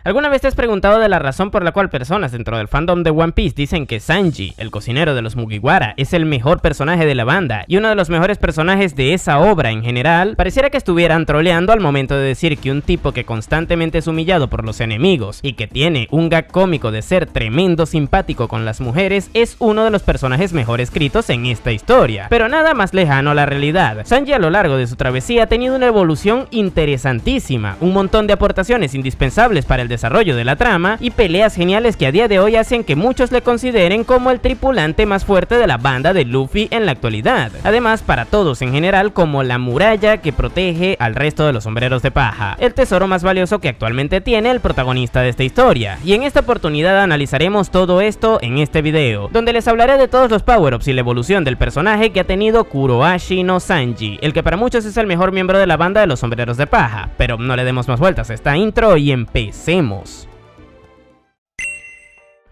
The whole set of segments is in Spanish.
¿Alguna vez te has preguntado de la razón por la cual personas dentro del fandom de One Piece dicen que Sanji, el cocinero de los Mugiwara, es el mejor personaje de la banda y uno de los mejores personajes de esa obra en general? Pareciera que estuvieran troleando al momento de decir que un tipo que constantemente es humillado por los enemigos y que tiene un gag cómico de ser tremendo simpático con las mujeres es uno de los personajes mejor escritos en esta historia. Pero nada más lejano a la realidad. Sanji a lo largo de su travesía ha tenido una evolución interesantísima, un montón de aportaciones indispensables para el desarrollo de la trama y peleas geniales que a día de hoy hacen que muchos le consideren como el tripulante más fuerte de la banda de Luffy en la actualidad. Además, para todos en general, como la muralla que protege al resto de los sombreros de paja, el tesoro más valioso que actualmente tiene el protagonista de esta historia. Y en esta oportunidad analizaremos todo esto en este video, donde les hablaré de todos los power-ups y la evolución del personaje que ha tenido Kurohashi no Sanji, el que para muchos es el mejor miembro de la banda de los sombreros de paja. Pero no le demos más vueltas a esta intro y empecemos.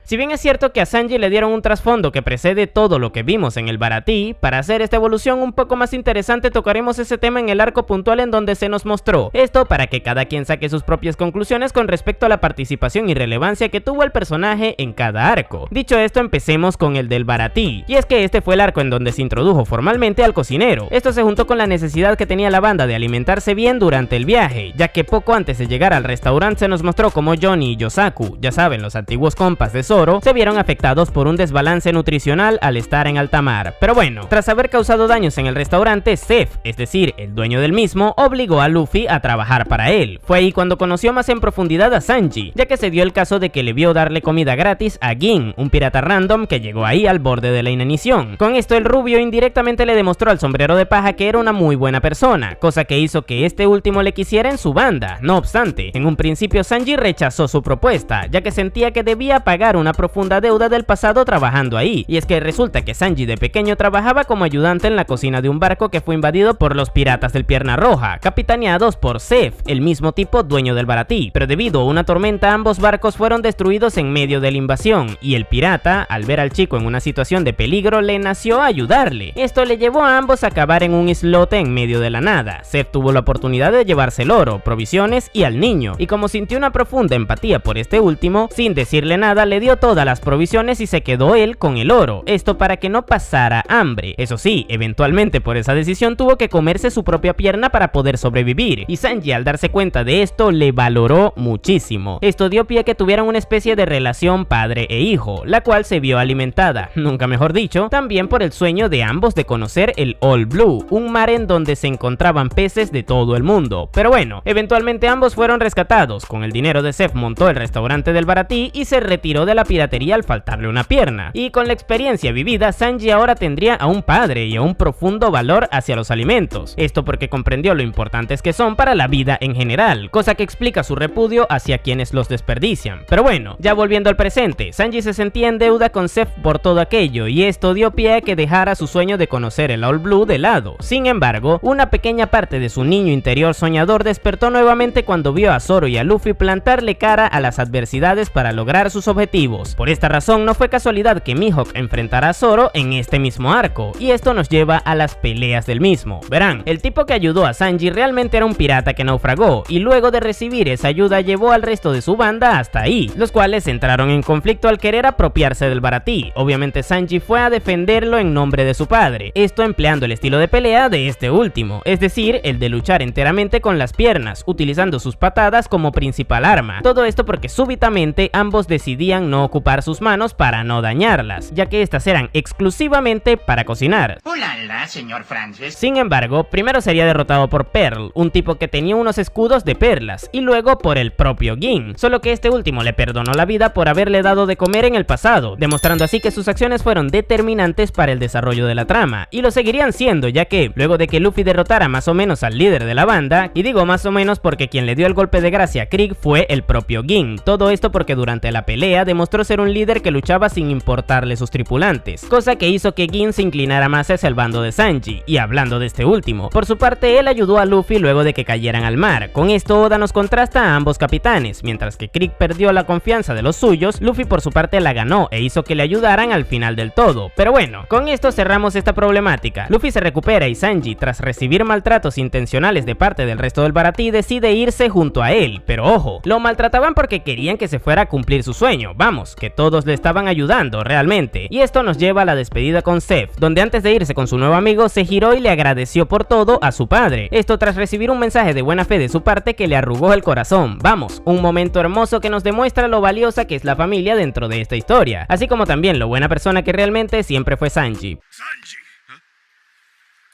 Si bien es cierto que a Sanji le dieron un trasfondo que precede todo lo que vimos en el Baratie, para hacer esta evolución un poco más interesante tocaremos ese tema en el arco puntual en donde se nos mostró. Esto para que cada quien saque sus propias conclusiones con respecto a la participación y relevancia que tuvo el personaje en cada arco. Dicho esto, empecemos con el del Baratie, y es que este fue el arco en donde se introdujo formalmente al cocinero. Esto se juntó con la necesidad que tenía la banda de alimentarse bien durante el viaje, ya que poco antes de llegar al restaurante se nos mostró como Johnny y Yosaku, ya saben, los antiguos compas de Zoro, se vieron afectados por un desbalance nutricional al estar en alta mar. Pero bueno, tras haber causado daños en el restaurante, Zeph, es decir, el dueño del mismo, obligó a Luffy a trabajar para él. Fue ahí cuando conoció más en profundidad a Sanji, ya que se dio el caso de que le vio darle comida gratis a Gin, un pirata random que llegó ahí al borde de la inanición. Con esto el rubio indirectamente le demostró al sombrero de paja que era una muy buena persona, cosa que hizo que este último le quisiera en su banda. No obstante, en un principio Sanji rechazó su propuesta, ya que sentía que debía pagar una profunda deuda del pasado trabajando ahí, y es que resulta que Sanji de pequeño trabajaba como ayudante en la cocina de un barco que fue invadido por los piratas del Pierna Roja, capitaneados por Zeph, el mismo tipo dueño del Baratie, pero debido a una tormenta ambos barcos fueron destruidos en medio de la invasión, y el pirata, al ver al chico en una situación de peligro, le nació a ayudarle. Esto le llevó a ambos a acabar en un islote en medio de la nada. Zeph tuvo la oportunidad de llevarse el oro, provisiones y al niño, y como sintió una profunda empatía por este último, sin decirle nada le dio todas las provisiones y se quedó él con el oro, esto para que no pasara hambre. Eso sí, eventualmente por esa decisión tuvo que comerse su propia pierna para poder sobrevivir, y Sanji al darse cuenta de esto le valoró muchísimo. Esto dio pie a que tuvieran una especie de relación padre e hijo, la cual se vio alimentada, nunca mejor dicho, también por el sueño de ambos de conocer el All Blue, un mar en donde se encontraban peces de todo el mundo. Pero bueno, eventualmente ambos fueron rescatados. Con el dinero de Zeph montó el restaurante del Baratie y se retiró de la piratería al faltarle una pierna. Y con la experiencia vivida, Sanji ahora tendría a un padre y a un profundo valor hacia los alimentos. Esto porque comprendió lo importantes que son para la vida en general, cosa que explica su repudio hacia quienes los desperdician. Pero bueno, ya volviendo al presente, Sanji se sentía en deuda con Zeph por todo aquello, y esto dio pie a que dejara su sueño de conocer el All Blue de lado. Sin embargo, una pequeña parte de su niño interior soñador despertó nuevamente cuando vio a Zoro y a Luffy plantarle cara a las adversidades para lograr sus objetivos. Por esta razón, no fue casualidad que Mihawk enfrentara a Zoro en este mismo arco, y esto nos lleva a las peleas del mismo. Verán, el tipo que ayudó a Sanji realmente era un pirata que naufragó, y luego de recibir esa ayuda llevó al resto de su banda hasta ahí, los cuales entraron en conflicto al querer apropiarse del Baratie. Obviamente Sanji fue a defenderlo en nombre de su padre, esto empleando el estilo de pelea de este último, es decir, el de luchar enteramente con las piernas, utilizando sus patadas como principal arma. Todo esto porque súbitamente ambos decidían no ocupar sus manos para no dañarlas, ya que estas eran exclusivamente para cocinar. ¡Hola, señor Francis! Sin embargo, primero sería derrotado por Pearl, un tipo que tenía unos escudos de perlas, y luego por el propio Gin, solo que este último le perdonó la vida por haberle dado de comer en el pasado, demostrando así que sus acciones fueron determinantes para el desarrollo de la trama, y lo seguirían siendo, ya que luego de que Luffy derrotara más o menos al líder de la banda, y digo más o menos porque quien le dio el golpe de gracia a Krieg fue el propio Gin, todo esto porque durante la pelea demostró demostró ser un líder que luchaba sin importarle sus tripulantes, cosa que hizo que Gin se inclinara más hacia el bando de Sanji. Y hablando de este último, por su parte él ayudó a Luffy luego de que cayeran al mar. Con esto Oda nos contrasta a ambos capitanes, mientras que Krieg perdió la confianza de los suyos, Luffy por su parte la ganó e hizo que le ayudaran al final del todo. Pero bueno, con esto cerramos esta problemática. Luffy se recupera y Sanji, tras recibir maltratos intencionales de parte del resto del Baratie, decide irse junto a él, pero ojo, lo maltrataban porque querían que se fuera a cumplir su sueño, vamos, que todos le estaban ayudando realmente. Y esto nos lleva a la despedida con Zeff, donde antes de irse con su nuevo amigo se giró y le agradeció por todo a su padre, esto tras recibir un mensaje de buena fe de su parte que le arrugó el corazón. Vamos, un momento hermoso que nos demuestra lo valiosa que es la familia dentro de esta historia, así como también lo buena persona que realmente siempre fue Sanji. Sanji,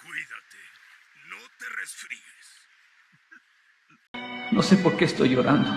cuídate, no te resfríes. No sé por qué estoy llorando.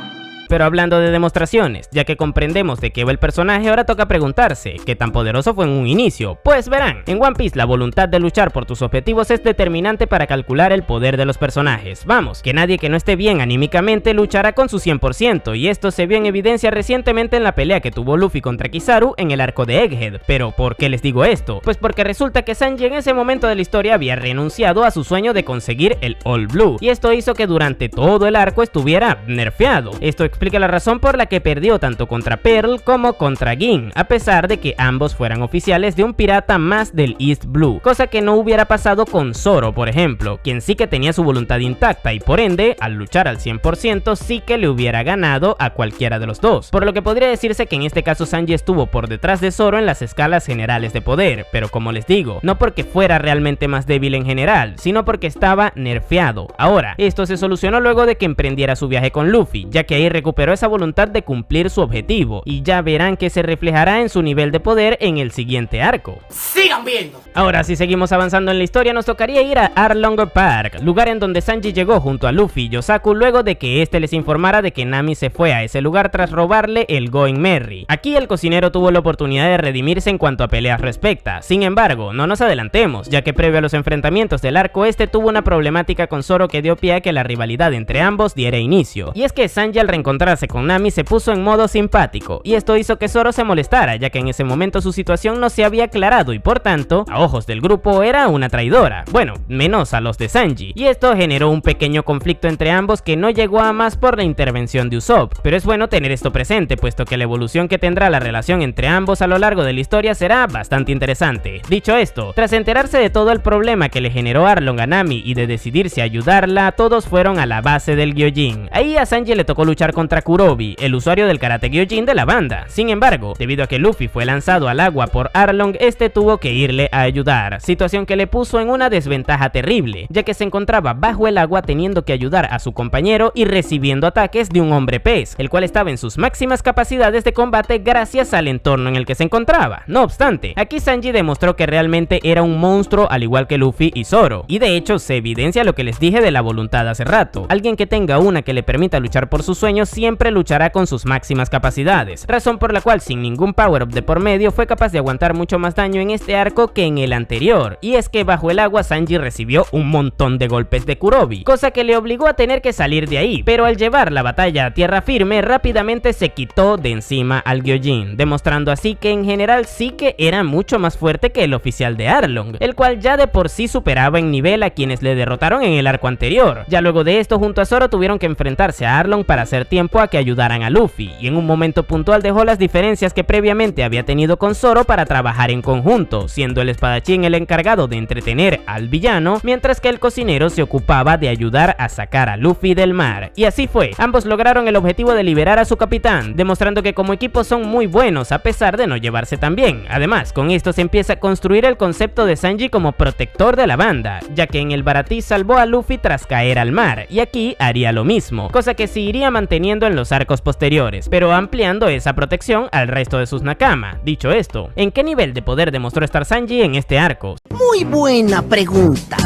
Pero hablando de demostraciones, ya que comprendemos de qué va el personaje, ahora toca preguntarse, ¿qué tan poderoso fue en un inicio? Pues verán, en One Piece la voluntad de luchar por tus objetivos es determinante para calcular el poder de los personajes. Vamos, que nadie que no esté bien anímicamente luchará con su 100%, y esto se vio en evidencia recientemente en la pelea que tuvo Luffy contra Kizaru en el arco de Egghead. Pero ¿por qué les digo esto? Pues porque resulta que Sanji en ese momento de la historia había renunciado a su sueño de conseguir el All Blue, y esto hizo que durante todo el arco estuviera nerfeado. Esto explica la razón por la que perdió tanto contra Pearl como contra Gin, a pesar de que ambos fueran oficiales de un pirata más del East Blue, cosa que no hubiera pasado con Zoro, por ejemplo, quien sí que tenía su voluntad intacta y por ende, al luchar al 100% sí que le hubiera ganado a cualquiera de los dos, por lo que podría decirse que en este caso Sanji estuvo por detrás de Zoro en las escalas generales de poder, pero como les digo, no porque fuera realmente más débil en general, sino porque estaba nerfeado. Ahora, esto se solucionó luego de que emprendiera su viaje con Luffy, ya que ahí recuperó esa voluntad de cumplir su objetivo, y ya verán que se reflejará en su nivel de poder en el siguiente arco. ¡Sigan viendo! Ahora, si seguimos avanzando en la historia, nos tocaría ir a Arlong Park, lugar en donde Sanji llegó junto a Luffy y Yosaku luego de que este les informara de que Nami se fue a ese lugar tras robarle el Going Merry. Aquí el cocinero tuvo la oportunidad de redimirse en cuanto a peleas respecta. Sin embargo, no nos adelantemos, ya que previo a los enfrentamientos del arco este tuvo una problemática con Zoro que dio pie a que la rivalidad entre ambos diera inicio. Y es que Sanji al reencontrarse con Nami se puso en modo simpático, y esto hizo que Zoro se molestara, ya que en ese momento su situación no se había aclarado y por tanto, a ojos del grupo era una traidora, bueno, menos a los de Sanji, y esto generó un pequeño conflicto entre ambos que no llegó a más por la intervención de Usopp, pero es bueno tener esto presente, puesto que la evolución que tendrá la relación entre ambos a lo largo de la historia será bastante interesante. Dicho esto, tras enterarse de todo el problema que le generó Arlong a Nami y de decidirse a ayudarla, todos fueron a la base del Gyojin. Ahí a Sanji le tocó luchar contra Kurobi, el usuario del karate Gyojin de la banda. Sin embargo, debido a que Luffy fue lanzado al agua por Arlong, este tuvo que irle a ayudar, situación que le puso en una desventaja terrible, ya que se encontraba bajo el agua teniendo que ayudar a su compañero y recibiendo ataques de un hombre pez, el cual estaba en sus máximas capacidades de combate gracias al entorno en el que se encontraba. No obstante, aquí Sanji demostró que realmente era un monstruo al igual que Luffy y Zoro, y de hecho se evidencia lo que les dije de la voluntad hace rato. Alguien que tenga una que le permita luchar por sus sueños siempre luchará con sus máximas capacidades, razón por la cual sin ningún power up de por medio fue capaz de aguantar mucho más daño en este arco que en el anterior, y es que bajo el agua Sanji recibió un montón de golpes de Kurobi, cosa que le obligó a tener que salir de ahí, pero al llevar la batalla a tierra firme rápidamente se quitó de encima al Gyojin, demostrando así que en general sí que era mucho más fuerte que el oficial de Arlong, el cual ya de por sí superaba en nivel a quienes le derrotaron en el arco anterior. Ya luego de esto junto a Zoro tuvieron que enfrentarse a Arlong para hacer tiempo a que ayudaran a Luffy, y en un momento puntual dejó las diferencias que previamente había tenido con Zoro para trabajar en conjunto, siendo el espadachín el encargado de entretener al villano, mientras que el cocinero se ocupaba de ayudar a sacar a Luffy del mar. Y así fue, ambos lograron el objetivo de liberar a su capitán, demostrando que como equipo son muy buenos a pesar de no llevarse tan bien. Además, con esto se empieza a construir el concepto de Sanji como protector de la banda, ya que en el Baratie salvó a Luffy tras caer al mar, y aquí haría lo mismo, cosa que se iría manteniendo en los arcos posteriores, pero ampliando esa protección al resto de sus nakama. Dicho esto, ¿en qué nivel de poder demostró estar Sanji en este arco? Muy buena pregunta.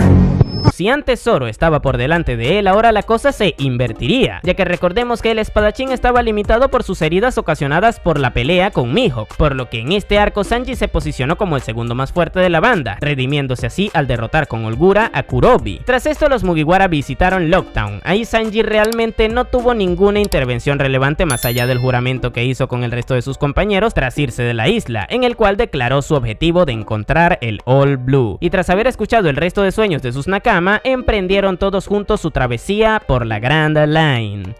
Si antes Zoro estaba por delante de él, ahora la cosa se invertiría, ya que recordemos que el espadachín estaba limitado por sus heridas ocasionadas por la pelea con Mihawk, por lo que en este arco Sanji se posicionó como el segundo más fuerte de la banda, redimiéndose así al derrotar con holgura a Kurobi. Tras esto los Mugiwara visitaron Lockdown. Ahí Sanji realmente no tuvo ninguna intervención relevante más allá del juramento que hizo con el resto de sus compañeros tras irse de la isla, en el cual declaró su objetivo de encontrar el All Blue. Y tras haber escuchado el resto de sueños de sus Nakama, emprendieron todos juntos su travesía por la Grand Line.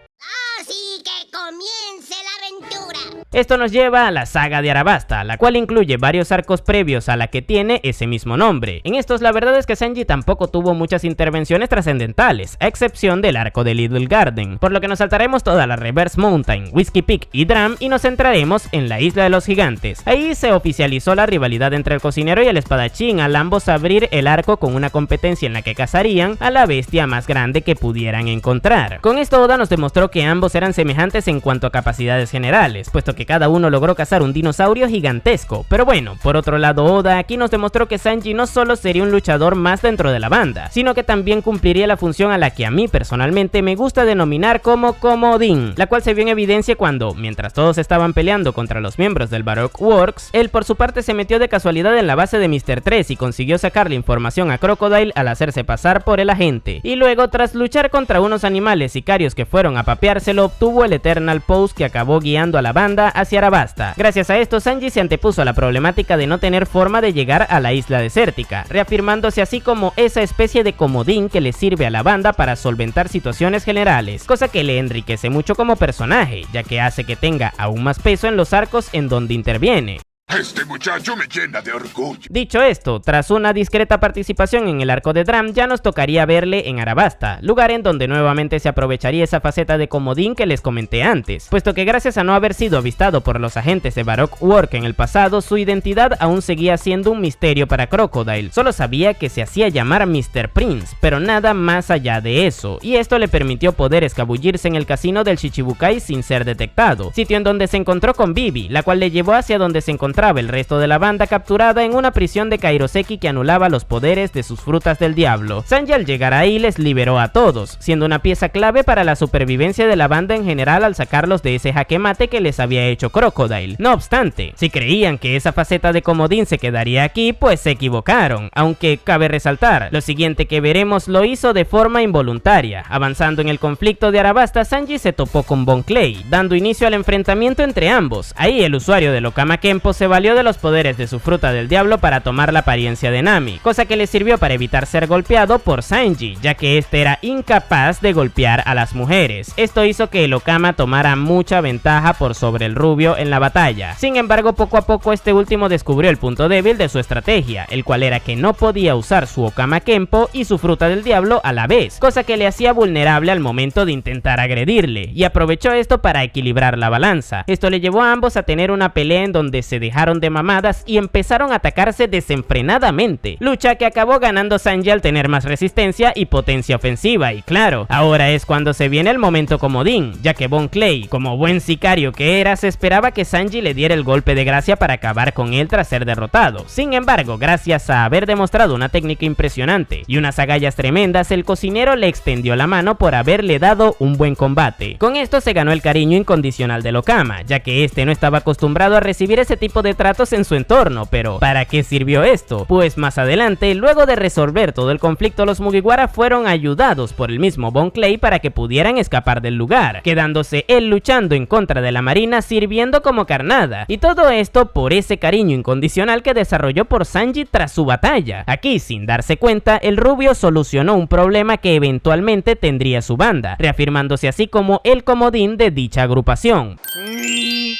Así que comience la aventura. Esto nos lleva a la saga de Arabasta, la cual incluye varios arcos previos a la que tiene ese mismo nombre. En estos la verdad es que Sanji tampoco tuvo muchas intervenciones trascendentales, a excepción del arco de Little Garden, por lo que nos saltaremos toda la Reverse Mountain, Whiskey Peak y Drum y nos centraremos en la Isla de los Gigantes. Ahí se oficializó la rivalidad entre el cocinero y el espadachín al ambos abrir el arco con una competencia en la que cazarían a la bestia más grande que pudieran encontrar. Con esto Oda nos demostró que ambos eran semejantes en cuanto a capacidades generales, puesto que cada uno logró cazar un dinosaurio gigantesco. Pero bueno, por otro lado Oda aquí nos demostró que Sanji no solo sería un luchador más dentro de la banda, sino que también cumpliría la función a la que a mí personalmente me gusta denominar como comodín, la cual se vio en evidencia cuando, mientras todos estaban peleando contra los miembros del Baroque Works, él por su parte se metió de casualidad en la base de Mr. 3 y consiguió sacarle información a Crocodile al hacerse pasar por el agente, y luego tras luchar contra unos animales sicarios que fueron a papeárselo, obtuvo el Eternal Pose que acabó guiando a la banda hacia Arabasta. Gracias a esto Sanji se antepuso a la problemática de no tener forma de llegar a la isla desértica, reafirmándose así como esa especie de comodín que le sirve a la banda para solventar situaciones generales, cosa que le enriquece mucho como personaje, ya que hace que tenga aún más peso en los arcos en donde interviene. Este muchacho me llena de orgullo. Dicho esto, tras una discreta participación en el arco de Drum, ya nos tocaría verle en Arabasta, lugar en donde nuevamente se aprovecharía esa faceta de comodín que les comenté antes, puesto que gracias a no haber sido avistado por los agentes de Baroque Work en el pasado, su identidad aún seguía siendo un misterio para Crocodile. Solo sabía que se hacía llamar Mr. Prince, pero nada más allá de eso, y esto le permitió poder escabullirse en el casino del Shichibukai sin ser detectado, sitio en donde se encontró con Vivi, la cual le llevó hacia donde se encontraba el resto de la banda capturada en una prisión de Kairoseki que anulaba los poderes de sus frutas del diablo. Sanji al llegar ahí les liberó a todos, siendo una pieza clave para la supervivencia de la banda en general al sacarlos de ese jaque mate que les había hecho Crocodile. No obstante, si creían que esa faceta de comodín se quedaría aquí, pues se equivocaron, aunque cabe resaltar, lo siguiente que veremos lo hizo de forma involuntaria. Avanzando en el conflicto de Arabasta, Sanji se topó con Bon Clay, dando inicio al enfrentamiento entre ambos. Ahí el usuario de Okama Kenpo se valió de los poderes de su fruta del diablo para tomar la apariencia de Nami, cosa que le sirvió para evitar ser golpeado por Sanji, ya que este era incapaz de golpear a las mujeres. Esto hizo que el Okama tomara mucha ventaja por sobre el rubio en la batalla. Sin embargo, poco a poco este último descubrió el punto débil de su estrategia, el cual era que no podía usar su Okama Kenpo y su fruta del diablo a la vez, cosa que le hacía vulnerable al momento de intentar agredirle, y aprovechó esto para equilibrar la balanza. Esto le llevó a ambos a tener una pelea en donde se dejaron de mamadas y empezaron a atacarse desenfrenadamente, lucha que acabó ganando Sanji al tener más resistencia y potencia ofensiva. Y claro, ahora es cuando se viene el momento comodín, ya que Bon Clay, como buen sicario que era, se esperaba que Sanji le diera el golpe de gracia para acabar con él tras ser derrotado. Sin embargo, gracias a haber demostrado una técnica impresionante y unas agallas tremendas, el cocinero le extendió la mano por haberle dado un buen combate. Con esto se ganó el cariño incondicional del Okama, ya que este no estaba acostumbrado a recibir ese tipo de tratos en su entorno. Pero ¿para qué sirvió esto? Pues más adelante, luego de resolver todo el conflicto, los Mugiwara fueron ayudados por el mismo Bon Clay para que pudieran escapar del lugar, quedándose él luchando en contra de la marina sirviendo como carnada, y todo esto por ese cariño incondicional que desarrolló por Sanji tras su batalla. Aquí, sin darse cuenta, el rubio solucionó un problema que eventualmente tendría su banda, reafirmándose así como el comodín de dicha agrupación.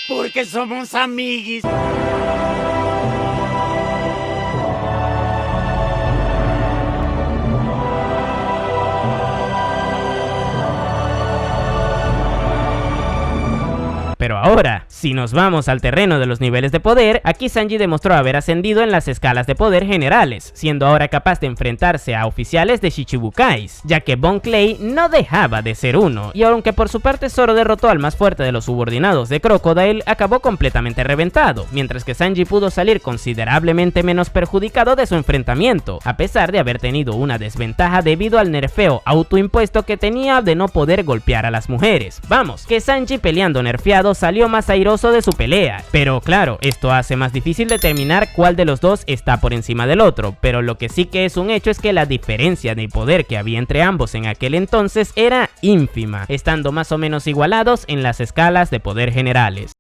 Porque somos amiguis. Pero ahora, si nos vamos al terreno de los niveles de poder, aquí Sanji demostró haber ascendido en las escalas de poder generales, siendo ahora capaz de enfrentarse a oficiales de Shichibukais, ya que Bon Clay no dejaba de ser uno, y aunque por su parte Zoro derrotó al más fuerte de los subordinados de Crocodile, acabó completamente reventado, mientras que Sanji pudo salir considerablemente menos perjudicado de su enfrentamiento, a pesar de haber tenido una desventaja debido al nerfeo autoimpuesto que tenía de no poder golpear a las mujeres. Vamos, que Sanji peleando nerfeado salió más airoso de su pelea, pero claro, esto hace más difícil determinar cuál de los dos está por encima del otro, pero lo que sí que es un hecho es que la diferencia de poder que había entre ambos en aquel entonces era ínfima, estando más o menos igualados en las escalas de poder generales.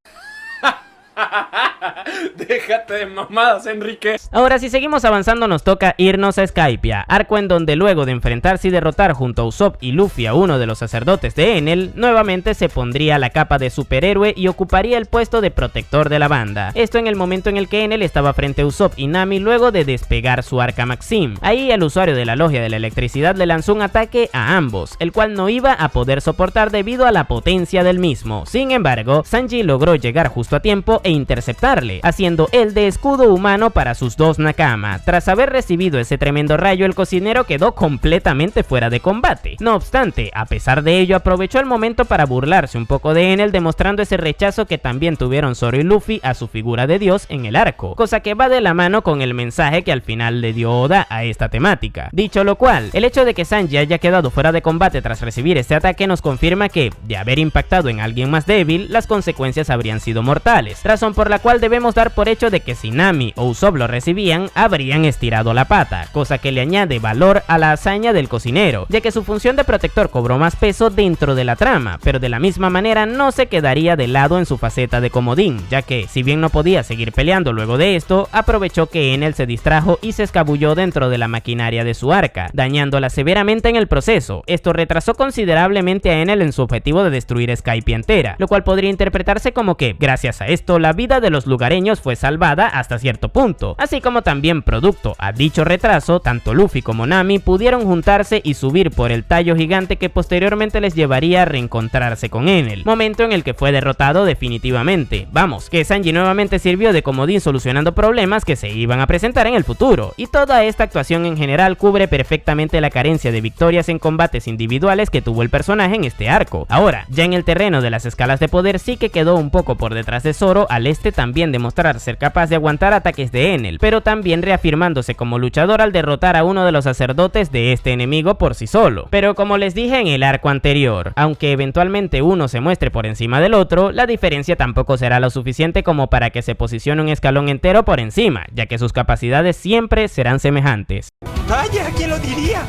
Déjate de mamadas, Enrique. Ahora, si seguimos avanzando, nos toca irnos a Skypiea, arco en donde luego de enfrentarse y derrotar junto a Usopp y Luffy a uno de los sacerdotes de Enel, nuevamente se pondría la capa de superhéroe y ocuparía el puesto de protector de la banda. Esto en el momento en el que Enel estaba frente a Usopp y Nami luego de despegar su arca Maxim. Ahí el usuario de la logia de la electricidad le lanzó un ataque a ambos, el cual no iba a poder soportar debido a la potencia del mismo. Sin embargo, Sanji logró llegar justo a tiempo e interceptarle, haciendo el de escudo humano para sus dos Nakama. Tras haber recibido ese tremendo rayo, el cocinero quedó completamente fuera de combate. No obstante, a pesar de ello, aprovechó el momento para burlarse un poco de Enel, demostrando ese rechazo que también tuvieron Zoro y Luffy a su figura de Dios en el arco, cosa que va de la mano con el mensaje que al final le dio Oda a esta temática. Dicho lo cual, el hecho de que Sanji haya quedado fuera de combate tras recibir este ataque nos confirma que, de haber impactado en alguien más débil, las consecuencias habrían sido mortales, razón por la cual debemos dar por hecho de que si Nami o Usopp lo recibían, habrían estirado la pata, cosa que le añade valor a la hazaña del cocinero, ya que su función de protector cobró más peso dentro de la trama, pero de la misma manera no se quedaría de lado en su faceta de comodín, ya que, si bien no podía seguir peleando luego de esto, aprovechó que Enel se distrajo y se escabulló dentro de la maquinaria de su arca, dañándola severamente en el proceso. Esto retrasó considerablemente a Enel en su objetivo de destruir Skypiea entera, lo cual podría interpretarse como que, gracias a esto, la vida de los lugareños fue salvada hasta cierto punto, así como también producto a dicho retraso, tanto Luffy como Nami pudieron juntarse y subir por el tallo gigante que posteriormente les llevaría a reencontrarse con Enel, momento en el que fue derrotado definitivamente. Vamos, que Sanji nuevamente sirvió de comodín solucionando problemas que se iban a presentar en el futuro, y toda esta actuación en general cubre perfectamente la carencia de victorias en combates individuales que tuvo el personaje en este arco. Ahora, ya en el terreno de las escalas de poder sí que quedó un poco por detrás de Zoro, al también demostrar ser capaz de aguantar ataques de Enel, pero también reafirmándose como luchador al derrotar a uno de los sacerdotes de este enemigo por sí solo. Pero como les dije en el arco anterior, aunque eventualmente uno se muestre por encima del otro, la diferencia tampoco será lo suficiente como para que se posicione un escalón entero por encima, ya que sus capacidades siempre serán semejantes. Vaya, ¿quién lo diría?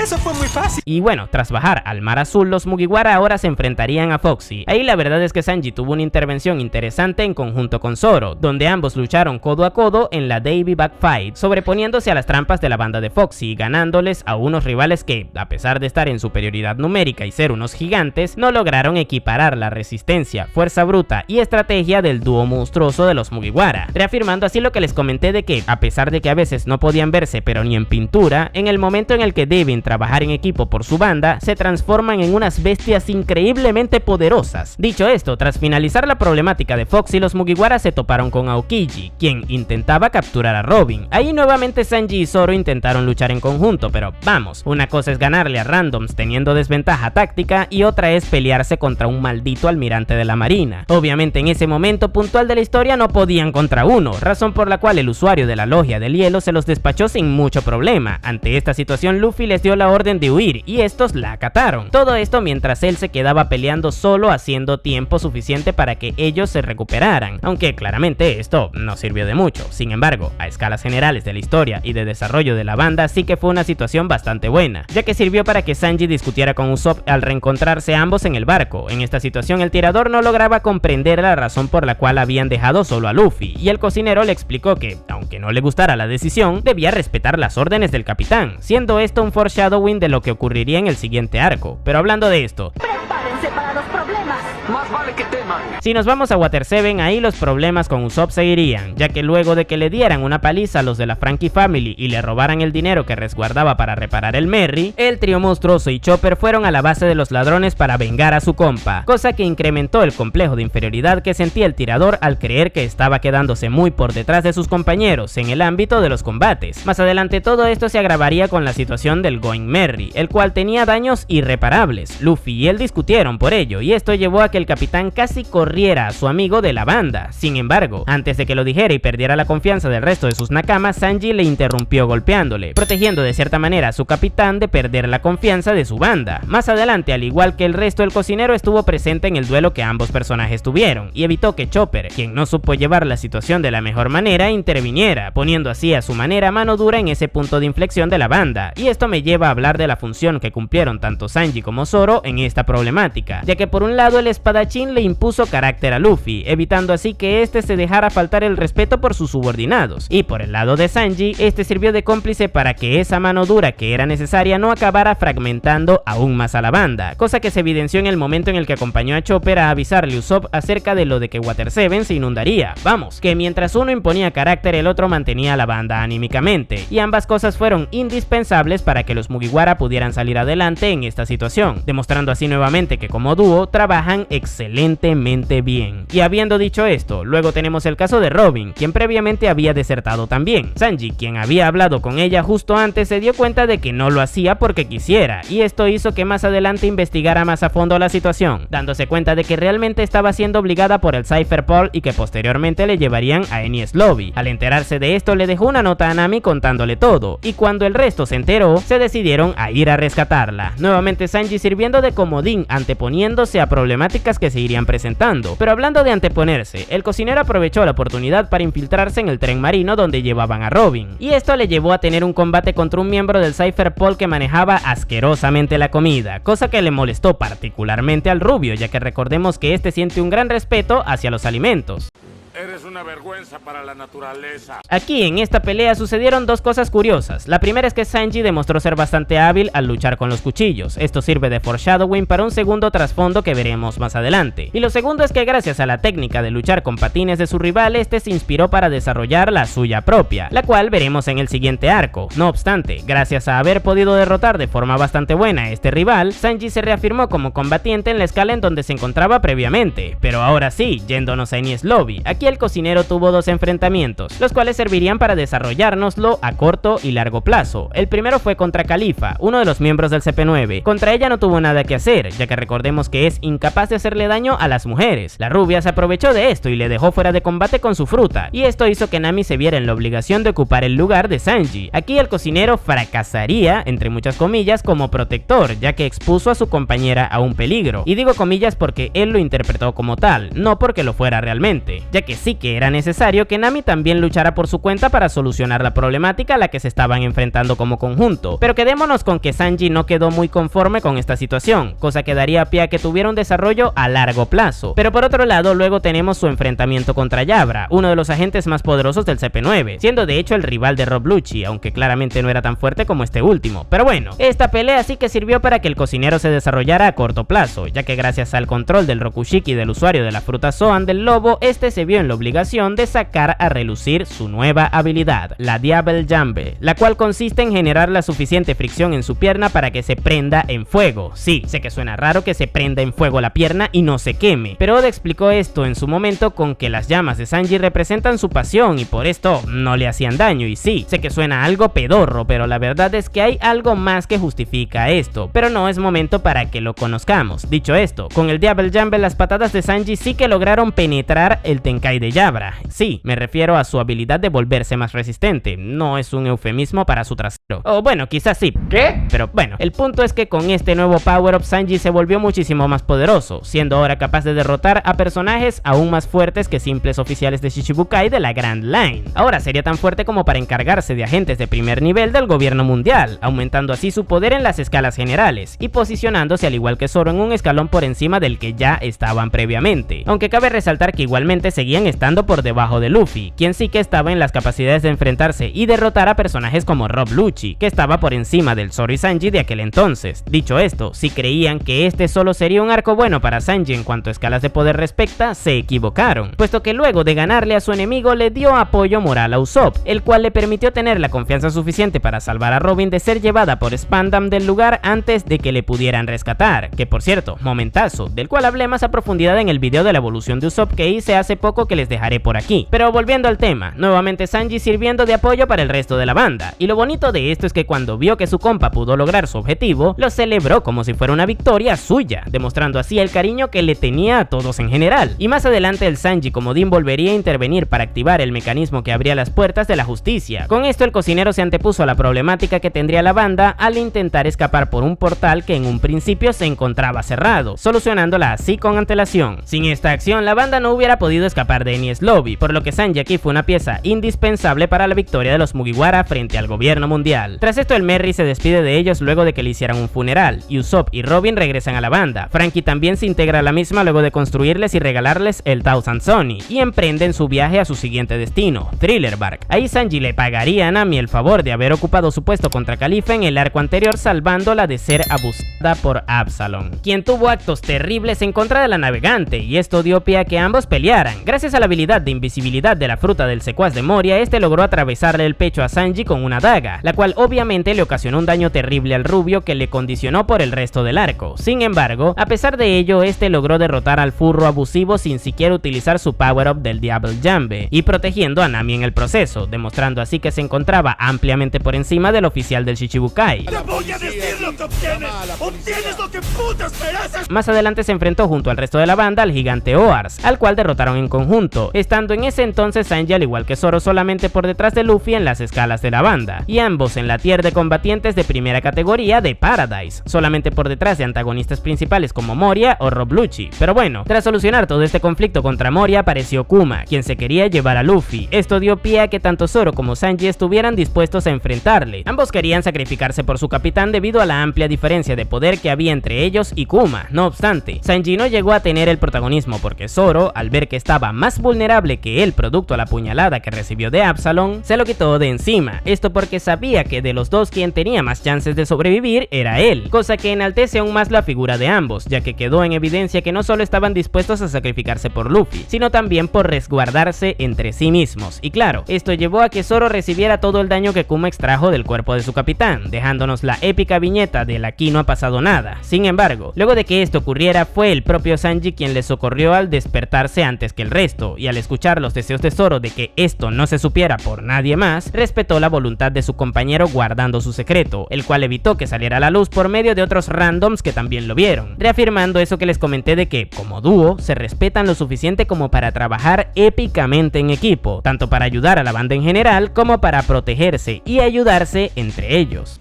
Eso fue muy fácil. Y bueno, tras bajar al mar azul, los Mugiwara ahora se enfrentarían a Foxy. Ahí la verdad es que Sanji tuvo una intervención interesante en conjunto con Zoro, donde ambos lucharon codo a codo en la Davy Back Fight, sobreponiéndose a las trampas de la banda de Foxy y ganándoles a unos rivales que, a pesar de estar en superioridad numérica y ser unos gigantes, no lograron equiparar la resistencia, fuerza bruta y estrategia del dúo monstruoso de los Mugiwara, reafirmando así lo que les comenté de que, a pesar de que a veces no podían verse pero ni en pintura, en el momento en el que deben trabajar en equipo por su banda, se transforman en unas bestias increíblemente poderosas. Dicho esto, tras finalizar la problemática de Foxy, los Mugiwara se toparon con Aokiji, quien intentaba capturar a Robin. Ahí nuevamente Sanji y Zoro intentaron luchar en conjunto, pero vamos, una cosa es ganarle a randoms teniendo desventaja táctica y otra es pelearse contra un maldito almirante de la marina. Obviamente en ese momento puntual de la historia no podían contra uno, razón por la cual el usuario de la logia del hielo se los despachó sin mucho problema. Ante esta situación, Luffy les dio la orden de huir y estos la acataron. Todo esto mientras él se quedaba peleando solo, haciendo tiempo suficiente para que ellos se recuperaran, aunque claramente esto no sirvió de mucho. Sin embargo, a escalas generales de la historia y de desarrollo de la banda sí que fue una situación bastante buena, ya que sirvió para que Sanji discutiera con Usopp al reencontrarse ambos en el barco. En esta situación el tirador no lograba comprender la razón por la cual habían dejado solo a Luffy, y el cocinero le explicó que, aunque no le gustara la decisión, debía respetar las órdenes del capitán, siendo esto un foreshadowing de lo que ocurriría en el siguiente arco. Pero hablando de esto, ¡Prepárense para los problemas! Más vale que teman. Si nos vamos a Water 7, ahí los problemas con Usopp seguirían, ya que luego de que le dieran una paliza a los de la Franky Family y le robaran el dinero que resguardaba para reparar el Merry, el trío monstruoso y Chopper fueron a la base de los ladrones para vengar a su compa, cosa que incrementó el complejo de inferioridad que sentía el tirador al creer que estaba quedándose muy por detrás de sus compañeros en el ámbito de los combates. Más adelante todo esto se agravaría con la situación del Going Merry, el cual tenía daños irreparables. Luffy y él discutieron por ello, y esto llevó a que el capitán casi corriera a su amigo de la banda. Sin embargo, antes de que lo dijera y perdiera la confianza del resto de sus nakamas, Sanji le interrumpió golpeándole, protegiendo de cierta manera a su capitán de perder la confianza de su banda. Más adelante, al igual que el resto, el cocinero estuvo presente en el duelo que ambos personajes tuvieron, y evitó que Chopper, quien no supo llevar la situación de la mejor manera, interviniera, poniendo así a su manera mano dura en ese punto de inflexión de la banda. Y esto me lleva a hablar de la función que cumplieron tanto Sanji como Zoro en esta problemática, ya que por un lado el espadachín le impuso carácter a Luffy, evitando así que este se dejara faltar el respeto por sus subordinados, y por el lado de Sanji, este sirvió de cómplice para que esa mano dura que era necesaria no acabara fragmentando aún más a la banda, cosa que se evidenció en el momento en el que acompañó a Chopper a avisarle a Usopp acerca de lo de que Water 7 se inundaría. Vamos, que mientras uno imponía carácter, el otro mantenía a la banda anímicamente, y ambas cosas fueron indispensables para que los Mugiwara pudieran salir adelante en esta situación, demostrando así nuevamente que como dúo trabajan excelentemente bien. Y habiendo dicho esto, luego tenemos el caso de Robin, quien previamente había desertado también. Sanji, quien había hablado con ella justo antes, se dio cuenta de que no lo hacía porque quisiera, y esto hizo que más adelante investigara más a fondo la situación, dándose cuenta de que realmente estaba siendo obligada por el Cypher Paul y que posteriormente le llevarían a Enies Lobby. Al enterarse de esto, le dejó una nota a Nami contándole todo, y cuando el resto se enteró, se decidieron a ir a rescatarla. Nuevamente Sanji sirviendo de comodín, anteponiéndose a problemáticas que se irían presentando. Pero hablando de anteponerse, el cocinero aprovechó la oportunidad para infiltrarse en el tren marino donde llevaban a Robin, y esto le llevó a tener un combate contra un miembro del Cypher Paul que manejaba asquerosamente la comida, cosa que le molestó particularmente al rubio, ya que recordemos que este siente un gran respeto hacia los alimentos. Eres una vergüenza para la naturaleza. Aquí en esta pelea sucedieron dos cosas curiosas. La primera es que Sanji demostró ser bastante hábil al luchar con los cuchillos. Esto sirve de foreshadowing para un segundo trasfondo que veremos más adelante. Y lo segundo es que gracias a la técnica de luchar con patines de su rival, este se inspiró para desarrollar la suya propia, la cual veremos en el siguiente arco. No obstante, gracias a haber podido derrotar de forma bastante buena a este rival, Sanji se reafirmó como combatiente en la escala en donde se encontraba previamente. Pero ahora sí, yéndonos a Enies Lobby, aquí el cocinero tuvo dos enfrentamientos, los cuales servirían para desarrollárnoslo a corto y largo plazo. El primero fue contra Califa, uno de los miembros del CP9. Contra ella no tuvo nada que hacer, ya que recordemos que es incapaz de hacerle daño a las mujeres. La rubia se aprovechó de esto y le dejó fuera de combate con su fruta, y esto hizo que Nami se viera en la obligación de ocupar el lugar de Sanji. Aquí el cocinero fracasaría, entre muchas comillas, como protector, ya que expuso a su compañera a un peligro. Y digo comillas porque él lo interpretó como tal, no porque lo fuera realmente, ya que sí que era necesario que Nami también luchara por su cuenta para solucionar la problemática a la que se estaban enfrentando como conjunto. Pero quedémonos con que Sanji no quedó muy conforme con esta situación, cosa que daría pie a que tuviera un desarrollo a largo plazo. Pero por otro lado, luego tenemos su enfrentamiento contra Yabra, uno de los agentes más poderosos del CP9, siendo de hecho el rival de Rob Lucci, aunque claramente no era tan fuerte como este último. Pero bueno, esta pelea sí que sirvió para que el cocinero se desarrollara a corto plazo, ya que gracias al control del Rokushiki del usuario de la fruta Zoan del lobo, este se vio en la obligación de sacar a relucir su nueva habilidad, la Diabel Jambe, la cual consiste en generar la suficiente fricción en su pierna para que se prenda en fuego. Sí, sé que suena raro que se prenda en fuego la pierna y no se queme, pero Oda explicó esto en su momento con que las llamas de Sanji representan su pasión y por esto no le hacían daño. Y sí, sé que suena algo pedorro, pero la verdad es que hay algo más que justifica esto, pero no es momento para que lo conozcamos. Dicho esto, con el Diabel Jambe las patadas de Sanji sí que lograron penetrar el Tenkai de Yabra. Sí, me refiero a su habilidad de volverse más resistente, no es un eufemismo para su trasero. O bueno, quizás sí. ¿Qué? Pero bueno, el punto es que con este nuevo power-up Sanji se volvió muchísimo más poderoso, siendo ahora capaz de derrotar a personajes aún más fuertes que simples oficiales de Shichibukai de la Grand Line. Ahora sería tan fuerte como para encargarse de agentes de primer nivel del gobierno mundial, aumentando así su poder en las escalas generales y posicionándose al igual que Zoro en un escalón por encima del que ya estaban previamente, aunque cabe resaltar que igualmente seguían estando quedando por debajo de Luffy, quien sí que estaba en las capacidades de enfrentarse y derrotar a personajes como Rob Lucci, que estaba por encima del Zoro y Sanji de aquel entonces. Dicho esto, si creían que este solo sería un arco bueno para Sanji en cuanto a escalas de poder respecta, se equivocaron, puesto que luego de ganarle a su enemigo le dio apoyo moral a Usopp, el cual le permitió tener la confianza suficiente para salvar a Robin de ser llevada por Spandam del lugar antes de que le pudieran rescatar, que por cierto, momentazo, del cual hablé más a profundidad en el video de la evolución de Usopp que hice hace poco que les dejaré por aquí. Pero volviendo al tema, nuevamente Sanji sirviendo de apoyo para el resto de la banda, y lo bonito de esto es que cuando vio que su compa pudo lograr su objetivo, lo celebró como si fuera una victoria suya, demostrando así el cariño que le tenía a todos en general. Y más adelante el Sanji comodín volvería a intervenir para activar el mecanismo que abría las puertas de la justicia. Con esto el cocinero se antepuso a la problemática que tendría la banda al intentar escapar por un portal que en un principio se encontraba cerrado, solucionándola así con antelación. Sin esta acción la banda no hubiera podido escapar de Enies Lobby, por lo que Sanji aquí fue una pieza indispensable para la victoria de los Mugiwara frente al gobierno mundial. Tras esto el Merry se despide de ellos luego de que le hicieran un funeral, y Usopp y Robin regresan a la banda. Franky también se integra a la misma luego de construirles y regalarles el Thousand Sunny, y emprenden su viaje a su siguiente destino, Thriller Bark. Ahí Sanji le pagaría a Nami el favor de haber ocupado su puesto contra Khalifa en el arco anterior, salvándola de ser abusada por Absalom, quien tuvo actos terribles en contra de la navegante, y esto dio pie a que ambos pelearan. Gracias a la habilidad de invisibilidad de la fruta del secuaz de Moria, este logró atravesarle el pecho a Sanji con una daga, la cual obviamente le ocasionó un daño terrible al rubio que le condicionó por el resto del arco. Sin embargo, a pesar de ello, este logró derrotar al furro abusivo sin siquiera utilizar su power-up del Diablo Jambe, y protegiendo a Nami en el proceso, demostrando así que se encontraba ampliamente por encima del oficial del Shichibukai. ¡Te voy a decir lo que obtienes! ¡Obtienes lo que putas mereces! Más adelante se enfrentó junto al resto de la banda al gigante Oars, al cual derrotaron en conjunto, estando en ese entonces Sanji al igual que Zoro solamente por detrás de Luffy en las escalas de la banda, y ambos en la tier de combatientes de primera categoría de Paradise, solamente por detrás de antagonistas principales como Moria o Rob Lucci. Pero bueno, tras solucionar todo este conflicto contra Moria apareció Kuma, quien se quería llevar a Luffy. Esto dio pie a que tanto Zoro como Sanji estuvieran dispuestos a enfrentarle. Ambos querían sacrificarse por su capitán debido a la amplia diferencia de poder que había entre ellos y Kuma. No obstante, Sanji no llegó a tener el protagonismo porque Zoro, al ver que estaba más vulnerable que él producto a la puñalada que recibió de Absalom, se lo quitó de encima. Esto porque sabía que de los dos quien tenía más chances de sobrevivir era él, cosa que enaltece aún más la figura de ambos, ya que quedó en evidencia que no solo estaban dispuestos a sacrificarse por Luffy, sino también por resguardarse entre sí mismos. Y claro, esto llevó a que Zoro recibiera todo el daño que Kuma extrajo del cuerpo de su capitán, dejándonos la épica viñeta del aquí no ha pasado nada. Sin embargo, luego de que esto ocurriera, fue el propio Sanji quien le socorrió al despertarse antes que el resto, y al escuchar los deseos de Zoro de que esto no se supiera por nadie más, respetó la voluntad de su compañero guardando su secreto, el cual evitó que saliera a la luz por medio de otros randoms que también lo vieron, reafirmando eso que les comenté de que, como dúo, se respetan lo suficiente como para trabajar épicamente en equipo, tanto para ayudar a la banda en general como para protegerse y ayudarse entre ellos.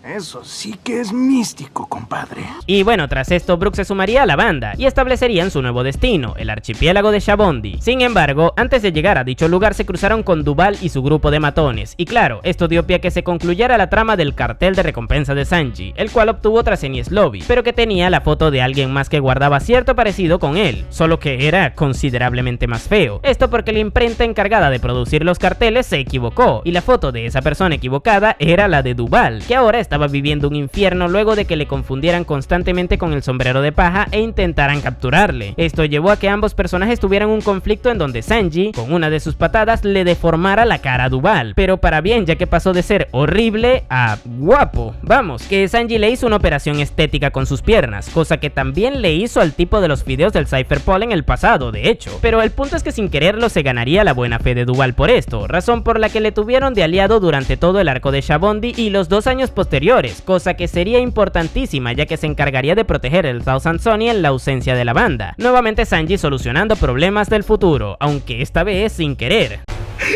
Eso sí que es místico, compadre. Y bueno, tras esto Brook se sumaría a la banda y establecerían su nuevo destino, el archipiélago de Shabondi. Sin embargo, antes de llegar a dicho lugar se cruzaron con Duval y su grupo de matones, y claro, esto dio pie a que se concluyera la trama del cartel de recompensa de Sanji, el cual obtuvo tras Enies Lobby, pero que tenía la foto de alguien más que guardaba cierto parecido con él, solo que era considerablemente más feo. Esto porque la imprenta encargada de producir los carteles se equivocó, y la foto de esa persona equivocada era la de Duval, que ahora estaba viviendo un infierno luego de que le confundieran constantemente con el sombrero de paja e intentaran capturarle. Esto llevó a que ambos personajes tuvieran un conflicto en donde Sanji, con una de sus patadas, le deformara la cara a Duval, pero para bien, ya que pasó de ser horrible a guapo. Vamos, que Sanji le hizo una operación estética con sus piernas, cosa que también le hizo al tipo de los videos del Cypherpol en el pasado, de hecho. Pero el punto es que sin quererlo se ganaría la buena fe de Duval por esto, razón por la que le tuvieron de aliado durante todo el arco de Shabondi y los 2 años posteriores, cosa que sería importantísima ya que se encargaría de proteger el Thousand Sunny en la ausencia de la banda. Nuevamente Sanji solucionando problemas del futuro, aunque esta vez sin querer.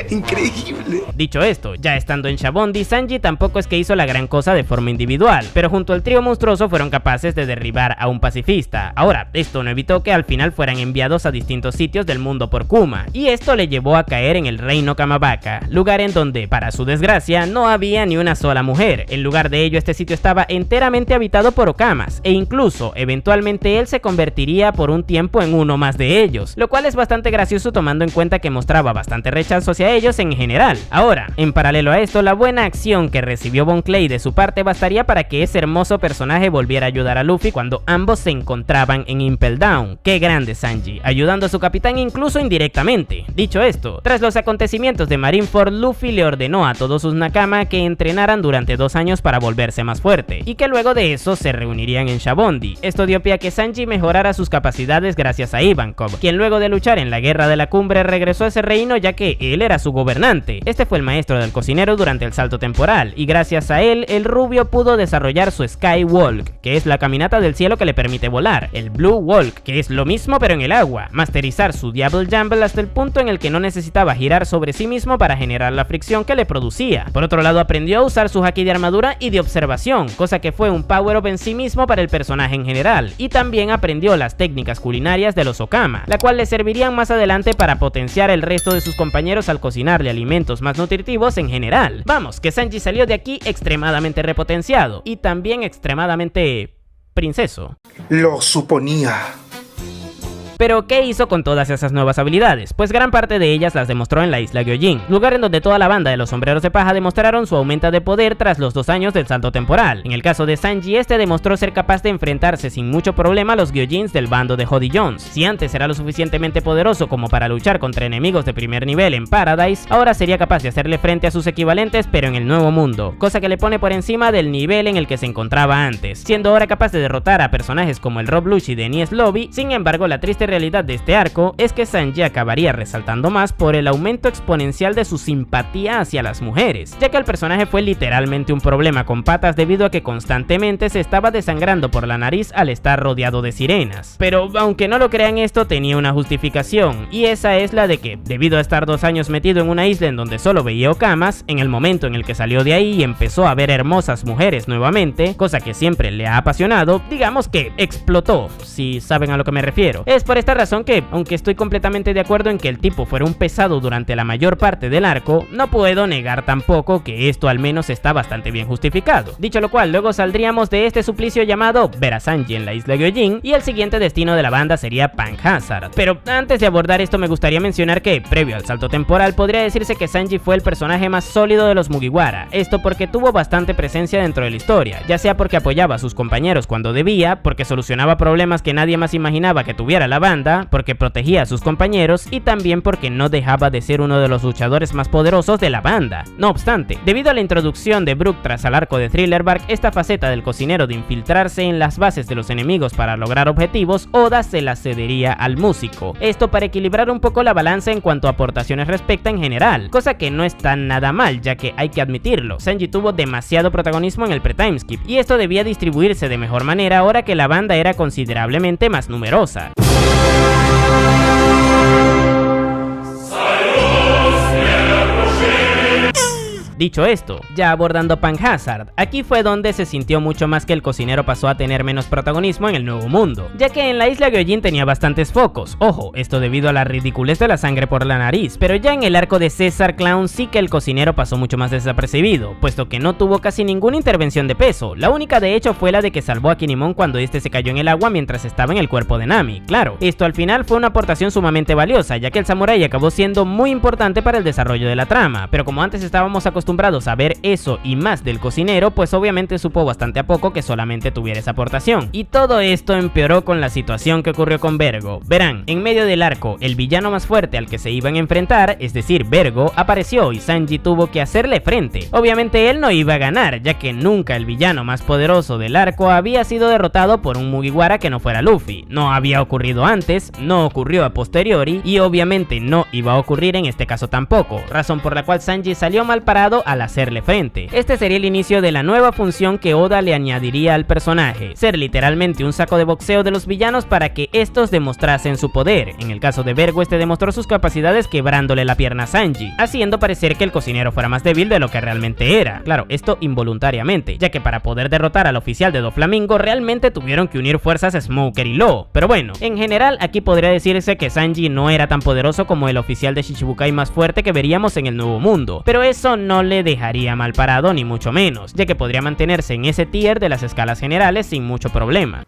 Increíble. Dicho esto, ya estando en Shabondi, Sanji tampoco es que hizo la gran cosa de forma individual, pero junto al trío monstruoso fueron capaces de derribar a un pacifista. Ahora, esto no evitó que al final fueran enviados a distintos sitios del mundo por Kuma, y esto le llevó a caer en el reino Kamabaka, lugar en donde, para su desgracia, no había ni una sola mujer. En lugar de ello, este sitio estaba enteramente habitado por okamas, e incluso, eventualmente él se convertiría por un tiempo en uno más de ellos, lo cual es bastante gracioso tomando en cuenta que mostraba bastante rechazo hacia ellos en general. Ahora, en paralelo a esto, la buena acción que recibió Bon Clay de su parte bastaría para que ese hermoso personaje volviera a ayudar a Luffy cuando ambos se encontraban en Impel Down. ¡Qué grande Sanji! Ayudando a su capitán incluso indirectamente. Dicho esto, tras los acontecimientos de Marineford, Luffy le ordenó a todos sus Nakama que entrenaran durante 2 años para volverse más fuerte, y que luego de eso se reunirían en Shabondi. Esto dio pie a que Sanji mejorara sus capacidades gracias a Ivankov, quien luego de luchar en la guerra de la cumbre regresó a ese reino ya que él era su gobernante. Este fue el maestro del cocinero durante el salto temporal, y gracias a él, el rubio pudo desarrollar su Sky Walk, que es la caminata del cielo que le permite volar, el Blue Walk, que es lo mismo pero en el agua, masterizar su Double Jumble hasta el punto en el que no necesitaba girar sobre sí mismo para generar la fricción que le producía. Por otro lado, aprendió a usar su haki de armadura y de observación, cosa que fue un power up en sí mismo para el personaje en general, y también aprendió las técnicas culinarias de los Okama, la cual le servirían más adelante para potenciar el resto de sus compañeros al cocinarle alimentos más nutritivos en general. Vamos, que Sanji salió de aquí extremadamente repotenciado y también extremadamente princeso. Lo suponía. Pero, ¿qué hizo con todas esas nuevas habilidades? Pues gran parte de ellas las demostró en la isla Gyojin, lugar en donde toda la banda de los sombreros de paja demostraron su aumento de poder tras los 2 años del salto temporal. En el caso de Sanji, este demostró ser capaz de enfrentarse sin mucho problema a los Gyojins del bando de Hody Jones. Si antes era lo suficientemente poderoso como para luchar contra enemigos de primer nivel en Paradise, ahora sería capaz de hacerle frente a sus equivalentes pero en el nuevo mundo, cosa que le pone por encima del nivel en el que se encontraba antes, siendo ahora capaz de derrotar a personajes como el Rob Lucci de Enies Lobby. Sin embargo, la triste realidad de este arco es que Sanji acabaría resaltando más por el aumento exponencial de su simpatía hacia las mujeres, ya que el personaje fue literalmente un problema con patas debido a que constantemente se estaba desangrando por la nariz al estar rodeado de sirenas. Pero aunque no lo crean, esto tenía una justificación, y esa es la de que, debido a estar 2 años metido en una isla en donde solo veía okamas, en el momento en el que salió de ahí y empezó a ver hermosas mujeres nuevamente, cosa que siempre le ha apasionado, digamos que explotó, si saben a lo que me refiero. Es por esta razón que, aunque estoy completamente de acuerdo en que el tipo fuera un pesado durante la mayor parte del arco, no puedo negar tampoco que esto al menos está bastante bien justificado. Dicho lo cual, luego saldríamos de este suplicio llamado ver a Sanji en la isla Gyojin, y el siguiente destino de la banda sería Punk Hazard. Pero antes de abordar esto, me gustaría mencionar que, previo al salto temporal, podría decirse que Sanji fue el personaje más sólido de los Mugiwara, esto porque tuvo bastante presencia dentro de la historia, ya sea porque apoyaba a sus compañeros cuando debía, porque solucionaba problemas que nadie más imaginaba que tuviera la banda, porque protegía a sus compañeros y también porque no dejaba de ser uno de los luchadores más poderosos de la banda. No obstante, debido a la introducción de Brook tras al arco de Thriller Bark, esta faceta del cocinero de infiltrarse en las bases de los enemigos para lograr objetivos, Oda se la cedería al músico. Esto para equilibrar un poco la balanza en cuanto a aportaciones respecta en general, cosa que no está nada mal, ya que hay que admitirlo, Sanji tuvo demasiado protagonismo en el pre-timeskip, y esto debía distribuirse de mejor manera ahora que la banda era considerablemente más numerosa. Dicho esto, ya abordando Punk Hazard, aquí fue donde se sintió mucho más que el cocinero pasó a tener menos protagonismo en el nuevo mundo, ya que en la isla Gyojin tenía bastantes focos, ojo, esto debido a la ridiculez de la sangre por la nariz, pero ya en el arco de César Clown sí que el cocinero pasó mucho más desapercibido, puesto que no tuvo casi ninguna intervención de peso. La única de hecho fue la de que salvó a Kinemon cuando este se cayó en el agua mientras estaba en el cuerpo de Nami. Claro, esto al final fue una aportación sumamente valiosa, ya que el samurái acabó siendo muy importante para el desarrollo de la trama, pero como antes estábamos acostumbrados a ver eso y más del cocinero, pues obviamente supo bastante a poco que solamente tuviera esa aportación. Y todo esto empeoró con la situación que ocurrió con Vergo. Verán, en medio del arco, el villano más fuerte al que se iban a enfrentar, es decir, Vergo, apareció y Sanji tuvo que hacerle frente. Obviamente él no iba a ganar, ya que nunca el villano más poderoso del arco había sido derrotado por un Mugiwara que no fuera Luffy. No había ocurrido antes, no ocurrió a posteriori y obviamente no iba a ocurrir en este caso tampoco, razón por la cual Sanji salió mal parado derrotado al hacerle frente. Este sería el inicio de la nueva función que Oda le añadiría al personaje, ser literalmente un saco de boxeo de los villanos para que estos demostrasen su poder. En el caso de Vergo, este demostró sus capacidades quebrándole la pierna a Sanji, haciendo parecer que el cocinero fuera más débil de lo que realmente era. Claro, esto involuntariamente, ya que para poder derrotar al oficial de Doflamingo realmente tuvieron que unir fuerzas Smoker y Law. Pero bueno, en general aquí podría decirse que Sanji no era tan poderoso como el oficial de Shichibukai más fuerte que veríamos en el Nuevo Mundo, pero eso no le dejaría mal parado ni mucho menos, ya que podría mantenerse en ese tier de las escalas generales sin mucho problema.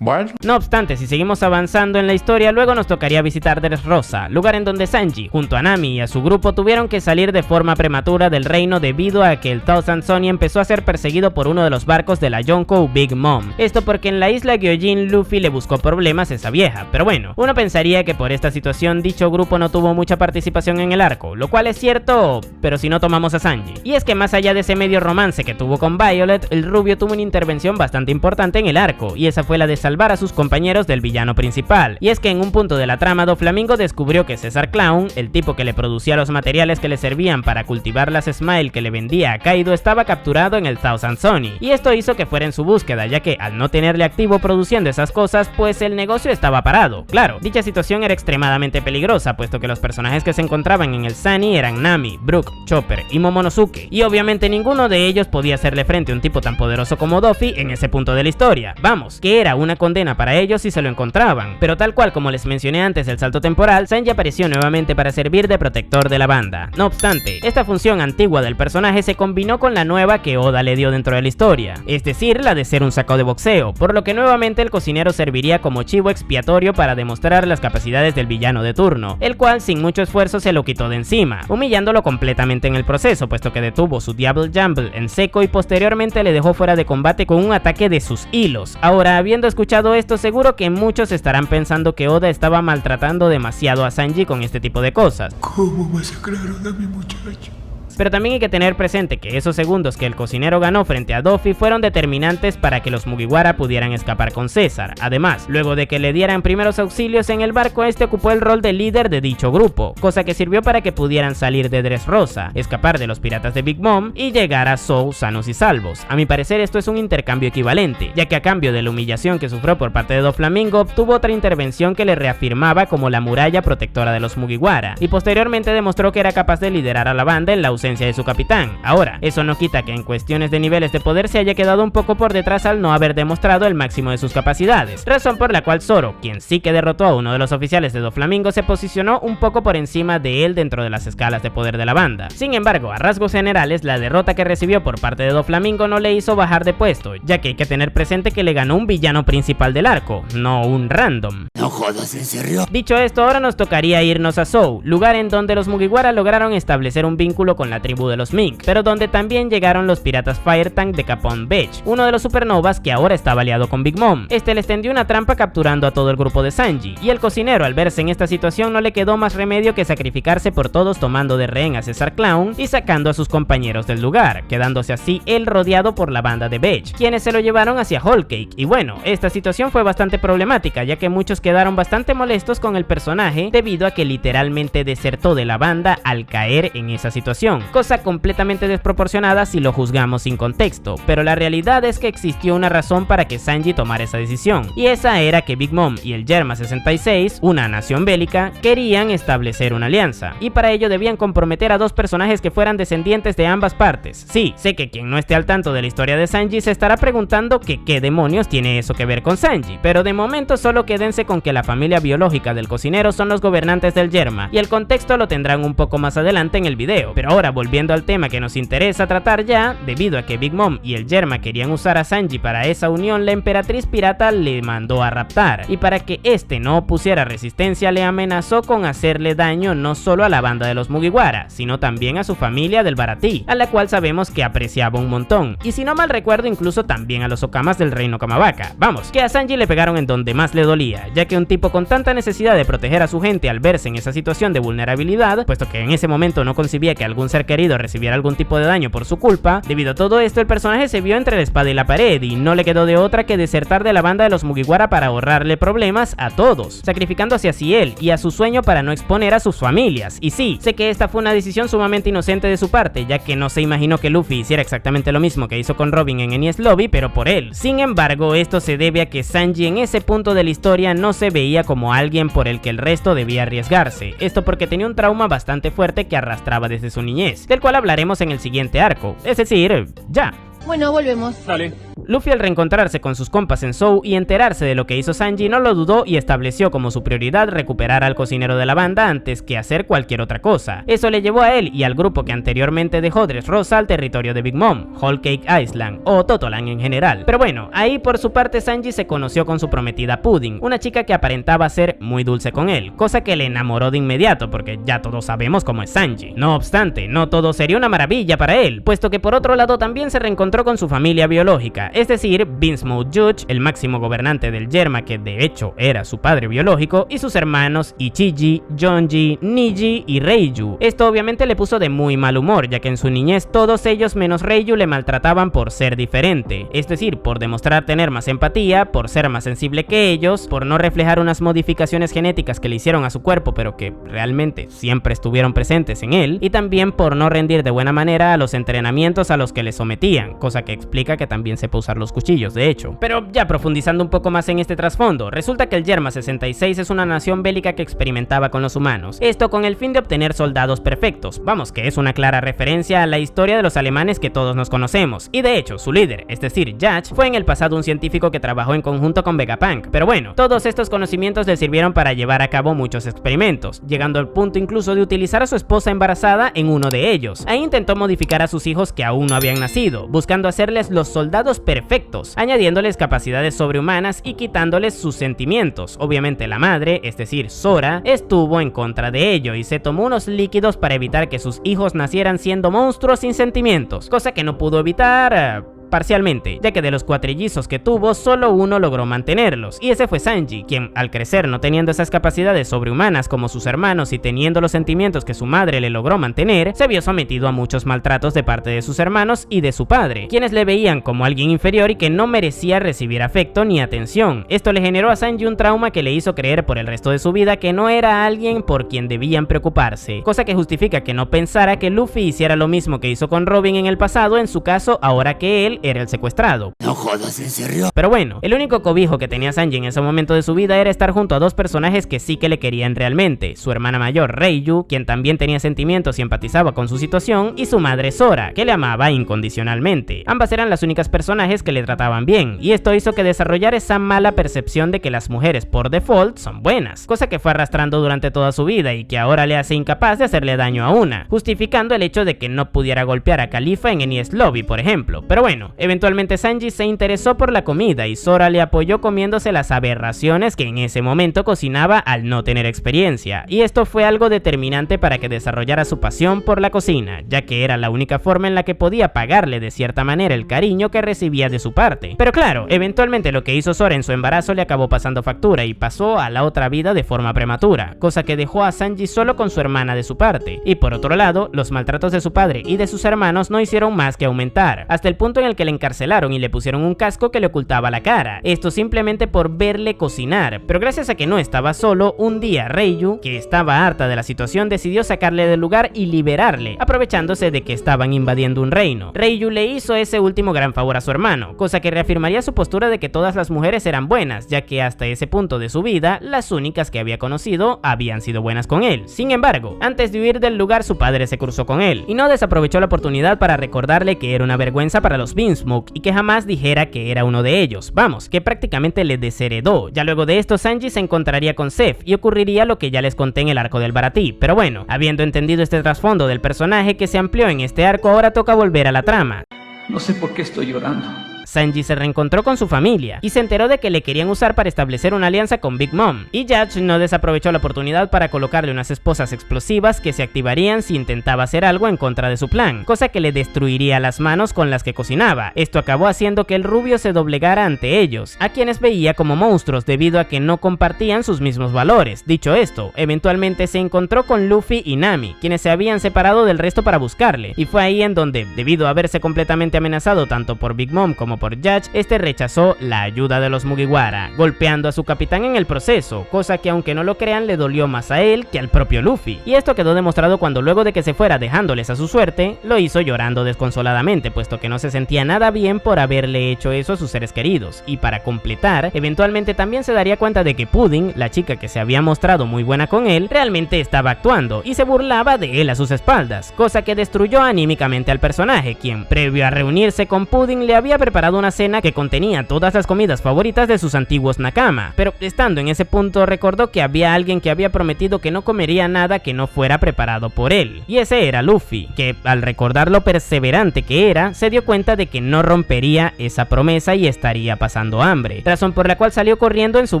Bueno. No obstante, si seguimos avanzando en la historia, luego nos tocaría visitar Dressrosa, lugar en donde Sanji, junto a Nami y a su grupo, tuvieron que salir de forma prematura del reino debido a que el Thousand Sunny empezó a ser perseguido por uno de los barcos de la Yonkou Big Mom. Esto porque en la isla Gyojin Luffy le buscó problemas a esa vieja, pero bueno, uno pensaría que por esta situación dicho grupo no tuvo mucha participación en el arco, lo cual es cierto, pero si no tomamos a Sanji. Y es que más allá de ese medio romance que tuvo con Violet, el rubio tuvo una intervención bastante importante en el arco, y esa fue la de salvar a sus compañeros del villano principal. Y es que en un punto de la trama, Doflamingo descubrió que César Clown, el tipo que le producía los materiales que le servían para cultivar las Smile que le vendía a Kaido, estaba capturado en el Thousand Sunny, y esto hizo que fuera en su búsqueda, ya que al no tenerle activo produciendo esas cosas, pues el negocio estaba parado. Claro, dicha situación era extremadamente peligrosa, puesto que los personajes que se encontraban en el Sunny eran Nami, Brook, Chopper y Momonosuke, y obviamente ninguno de ellos podía hacerle frente a un tipo tan poderoso como Doffy en ese punto de la historia. Vamos, que era una condena para ellos si se lo encontraban, pero tal cual como les mencioné antes del salto temporal, Sanji apareció nuevamente para servir de protector de la banda. No obstante, esta función antigua del personaje se combinó con la nueva que Oda le dio dentro de la historia, es decir, la de ser un saco de boxeo, por lo que nuevamente el cocinero serviría como chivo expiatorio para demostrar las capacidades del villano de turno, el cual sin mucho esfuerzo se lo quitó de encima, humillándolo completamente en el proceso, puesto que detuvo su Double Jumble en seco y posteriormente le dejó fuera de combate con un ataque de sus hilos. Ahora, habiendo escuchado esto, seguro que muchos estarán pensando que Oda estaba maltratando demasiado a Sanji con este tipo de cosas. ¿Cómo masacraron a mi muchacho? Pero también hay que tener presente que esos segundos que el cocinero ganó frente a Doffy fueron determinantes para que los Mugiwara pudieran escapar con César. Además, luego de que le dieran primeros auxilios en el barco, este ocupó el rol de líder de dicho grupo, cosa que sirvió para que pudieran salir de Dressrosa, escapar de los piratas de Big Mom y llegar a Zou sanos y salvos. A mi parecer esto es un intercambio equivalente, ya que a cambio de la humillación que sufrió por parte de Doflamingo, obtuvo otra intervención que le reafirmaba como la muralla protectora de los Mugiwara, y posteriormente demostró que era capaz de liderar a la banda en la ausencia de su capitán. Ahora, eso no quita que en cuestiones de niveles de poder se haya quedado un poco por detrás al no haber demostrado el máximo de sus capacidades, razón por la cual Zoro, quien sí que derrotó a uno de los oficiales de Doflamingo, se posicionó un poco por encima de él dentro de las escalas de poder de la banda. Sin embargo, a rasgos generales, la derrota que recibió por parte de Doflamingo no le hizo bajar de puesto, ya que hay que tener presente que le ganó un villano principal del arco, no un random. No jodas, ¿en serio? Dicho esto, ahora nos tocaría irnos a Zou, lugar en donde los Mugiwara lograron establecer un vínculo con la tribu de los Mink, pero donde también llegaron los piratas Fire Tank de Capone Beach, uno de los supernovas que ahora estaba aliado con Big Mom. Este les tendió una trampa capturando a todo el grupo de Sanji, y el cocinero, al verse en esta situación, no le quedó más remedio que sacrificarse por todos, tomando de rehén a César Clown y sacando a sus compañeros del lugar, quedándose así él rodeado por la banda de Beach, quienes se lo llevaron hacia Whole Cake. Y bueno, esta situación fue bastante problemática, ya que muchos quedaron bastante molestos con el personaje debido a que literalmente desertó de la banda al caer en esa situación, cosa completamente desproporcionada si lo juzgamos sin contexto, pero la realidad es que existió una razón para que Sanji tomara esa decisión, y esa era que Big Mom y el Germa 66, una nación bélica, querían establecer una alianza, y para ello debían comprometer a dos personajes que fueran descendientes de ambas partes. Sí, sé que quien no esté al tanto de la historia de Sanji se estará preguntando que qué demonios tiene eso que ver con Sanji, pero de momento solo quédense con que la familia biológica del cocinero son los gobernantes del Germa, y el contexto lo tendrán un poco más adelante en el video. Pero ahora, volviendo al tema que nos interesa tratar ya, debido a que Big Mom y el Germa querían usar a Sanji para esa unión, la emperatriz pirata le mandó a raptar, y para que este no opusiera resistencia le amenazó con hacerle daño no solo a la banda de los Mugiwara, sino también a su familia del Baratie, a la cual sabemos que apreciaba un montón, y si no mal recuerdo incluso también a los Okamas del reino Kamabaka. Vamos, que a Sanji le pegaron en donde más le dolía, ya que un tipo con tanta necesidad de proteger a su gente al verse en esa situación de vulnerabilidad, puesto que en ese momento no concibía que algún ser haber querido recibir algún tipo de daño por su culpa. Debido a todo esto, el personaje se vio entre la espada y la pared y no le quedó de otra que desertar de la banda de los Mugiwara para ahorrarle problemas a todos, sacrificándose así él y a su sueño para no exponer a sus familias. Y sí, sé que esta fue una decisión sumamente inocente de su parte, ya que no se imaginó que Luffy hiciera exactamente lo mismo que hizo con Robin en Enies Lobby, pero por él. Sin embargo, esto se debe a que Sanji en ese punto de la historia no se veía como alguien por el que el resto debía arriesgarse. Esto porque tenía un trauma bastante fuerte que arrastraba desde su niñez, del cual hablaremos en el siguiente arco, es decir, ya. Bueno, volvemos. Dale. Luffy, al reencontrarse con sus compas en Zou y enterarse de lo que hizo Sanji, no lo dudó y estableció como su prioridad recuperar al cocinero de la banda antes que hacer cualquier otra cosa. Eso le llevó a él y al grupo que anteriormente dejó Dressrosa al territorio de Big Mom, Whole Cake Island o Totoland en general. Pero bueno, ahí por su parte Sanji se conoció con su prometida Pudding, una chica que aparentaba ser muy dulce con él, cosa que le enamoró de inmediato porque ya todos sabemos cómo es Sanji. No obstante, no todo sería una maravilla para él, puesto que por otro lado también se reencontró con su familia biológica, es decir, Vinsmoke Judge, el máximo gobernante del Yerma que de hecho era su padre biológico, y sus hermanos Ichiji, Jonji, Niji y Reiju. Esto obviamente le puso de muy mal humor, ya que en su niñez todos ellos menos Reiju le maltrataban por ser diferente, es decir, por demostrar tener más empatía, por ser más sensible que ellos, por no reflejar unas modificaciones genéticas que le hicieron a su cuerpo pero que realmente siempre estuvieron presentes en él, y también por no rendir de buena manera a los entrenamientos a los que le sometían, cosa que explica que también sepa usar los cuchillos, de hecho. Pero ya profundizando un poco más en este trasfondo, resulta que el Yerma 66 es una nación bélica que experimentaba con los humanos, esto con el fin de obtener soldados perfectos, vamos, que es una clara referencia a la historia de los alemanes que todos nos conocemos, y de hecho su líder, es decir, Judge, fue en el pasado un científico que trabajó en conjunto con Vegapunk, pero bueno, todos estos conocimientos le sirvieron para llevar a cabo muchos experimentos, llegando al punto incluso de utilizar a su esposa embarazada en uno de ellos. Ahí intentó modificar a sus hijos que aún no habían nacido, buscando hacerles los soldados perfectos, añadiéndoles capacidades sobrehumanas y quitándoles sus sentimientos. Obviamente la madre, es decir, Sora, estuvo en contra de ello y se tomó unos líquidos para evitar que sus hijos nacieran siendo monstruos sin sentimientos, cosa que no pudo evitar parcialmente, ya que de los cuatrillizos que tuvo, solo uno logró mantenerlos, y ese fue Sanji, quien al crecer no teniendo esas capacidades sobrehumanas como sus hermanos y teniendo los sentimientos que su madre le logró mantener, se vio sometido a muchos maltratos de parte de sus hermanos y de su padre, quienes le veían como alguien inferior y que no merecía recibir afecto ni atención. Esto le generó a Sanji un trauma que le hizo creer por el resto de su vida que no era alguien por quien debían preocuparse, cosa que justifica que no pensara que Luffy hiciera lo mismo que hizo con Robin en el pasado, en su caso ahora que él era el secuestrado. No jodas, ¿en serio? Pero bueno, el único cobijo que tenía Sanji en ese momento de su vida era estar junto a dos personajes que sí que le querían realmente, su hermana mayor Reiju, quien también tenía sentimientos y empatizaba con su situación, y su madre Sora, que le amaba incondicionalmente. Ambas eran las únicas personajes que le trataban bien, y esto hizo que desarrollara esa mala percepción de que las mujeres por default son buenas, cosa que fue arrastrando durante toda su vida y que ahora le hace incapaz de hacerle daño a una, justificando el hecho de que no pudiera golpear a Califa en Enies Lobby, por ejemplo. Pero bueno, eventualmente Sanji se interesó por la comida y Sora le apoyó comiéndose las aberraciones que en ese momento cocinaba al no tener experiencia, y esto fue algo determinante para que desarrollara su pasión por la cocina, ya que era la única forma en la que podía pagarle de cierta manera el cariño que recibía de su parte. Pero claro, eventualmente lo que hizo Sora en su embarazo le acabó pasando factura y pasó a la otra vida de forma prematura, cosa que dejó a Sanji solo con su hermana de su parte. Y por otro lado, los maltratos de su padre y de sus hermanos no hicieron más que aumentar, hasta el punto en el que le encarcelaron y le pusieron un casco que le ocultaba la cara, esto simplemente por verle cocinar. Pero gracias a que no estaba solo, un día Reiju, que estaba harta de la situación, decidió sacarle del lugar y liberarle, aprovechándose de que estaban invadiendo un reino. Reiju le hizo ese último gran favor a su hermano, cosa que reafirmaría su postura de que todas las mujeres eran buenas, ya que hasta ese punto de su vida, las únicas que había conocido habían sido buenas con él. Sin embargo, antes de huir del lugar, su padre se cruzó con él, y no desaprovechó la oportunidad para recordarle que era una vergüenza para los Vinsmoke y que jamás dijera que era uno de ellos, vamos, que prácticamente le desheredó. Ya luego de esto, Sanji se encontraría con Zeff y ocurriría lo que ya les conté en el arco del Baratie. Pero bueno, habiendo entendido este trasfondo del personaje que se amplió en este arco, ahora toca volver a la trama. No sé por qué estoy llorando. Sanji se reencontró con su familia y se enteró de que le querían usar para establecer una alianza con Big Mom, y Judge no desaprovechó la oportunidad para colocarle unas esposas explosivas que se activarían si intentaba hacer algo en contra de su plan, cosa que le destruiría las manos con las que cocinaba. Esto acabó haciendo que el rubio se doblegara ante ellos, a quienes veía como monstruos debido a que no compartían sus mismos valores. Dicho esto, eventualmente se encontró con Luffy y Nami, quienes se habían separado del resto para buscarle, y fue ahí en donde, debido a verse completamente amenazado tanto por Big Mom como por Judge, este rechazó la ayuda de los Mugiwara, golpeando a su capitán en el proceso, cosa que aunque no lo crean le dolió más a él que al propio Luffy. Y esto quedó demostrado cuando luego de que se fuera dejándoles a su suerte, lo hizo llorando desconsoladamente, puesto que no se sentía nada bien por haberle hecho eso a sus seres queridos. Y para completar, eventualmente también se daría cuenta de que Pudding, la chica que se había mostrado muy buena con él, realmente estaba actuando y se burlaba de él a sus espaldas, cosa que destruyó anímicamente al personaje, quien previo a reunirse con Pudding le había preparado una cena que contenía todas las comidas favoritas de sus antiguos nakama, pero estando en ese punto recordó que había alguien que había prometido que no comería nada que no fuera preparado por él, y ese era Luffy, que al recordar lo perseverante que era, se dio cuenta de que no rompería esa promesa y estaría pasando hambre, razón por la cual salió corriendo en su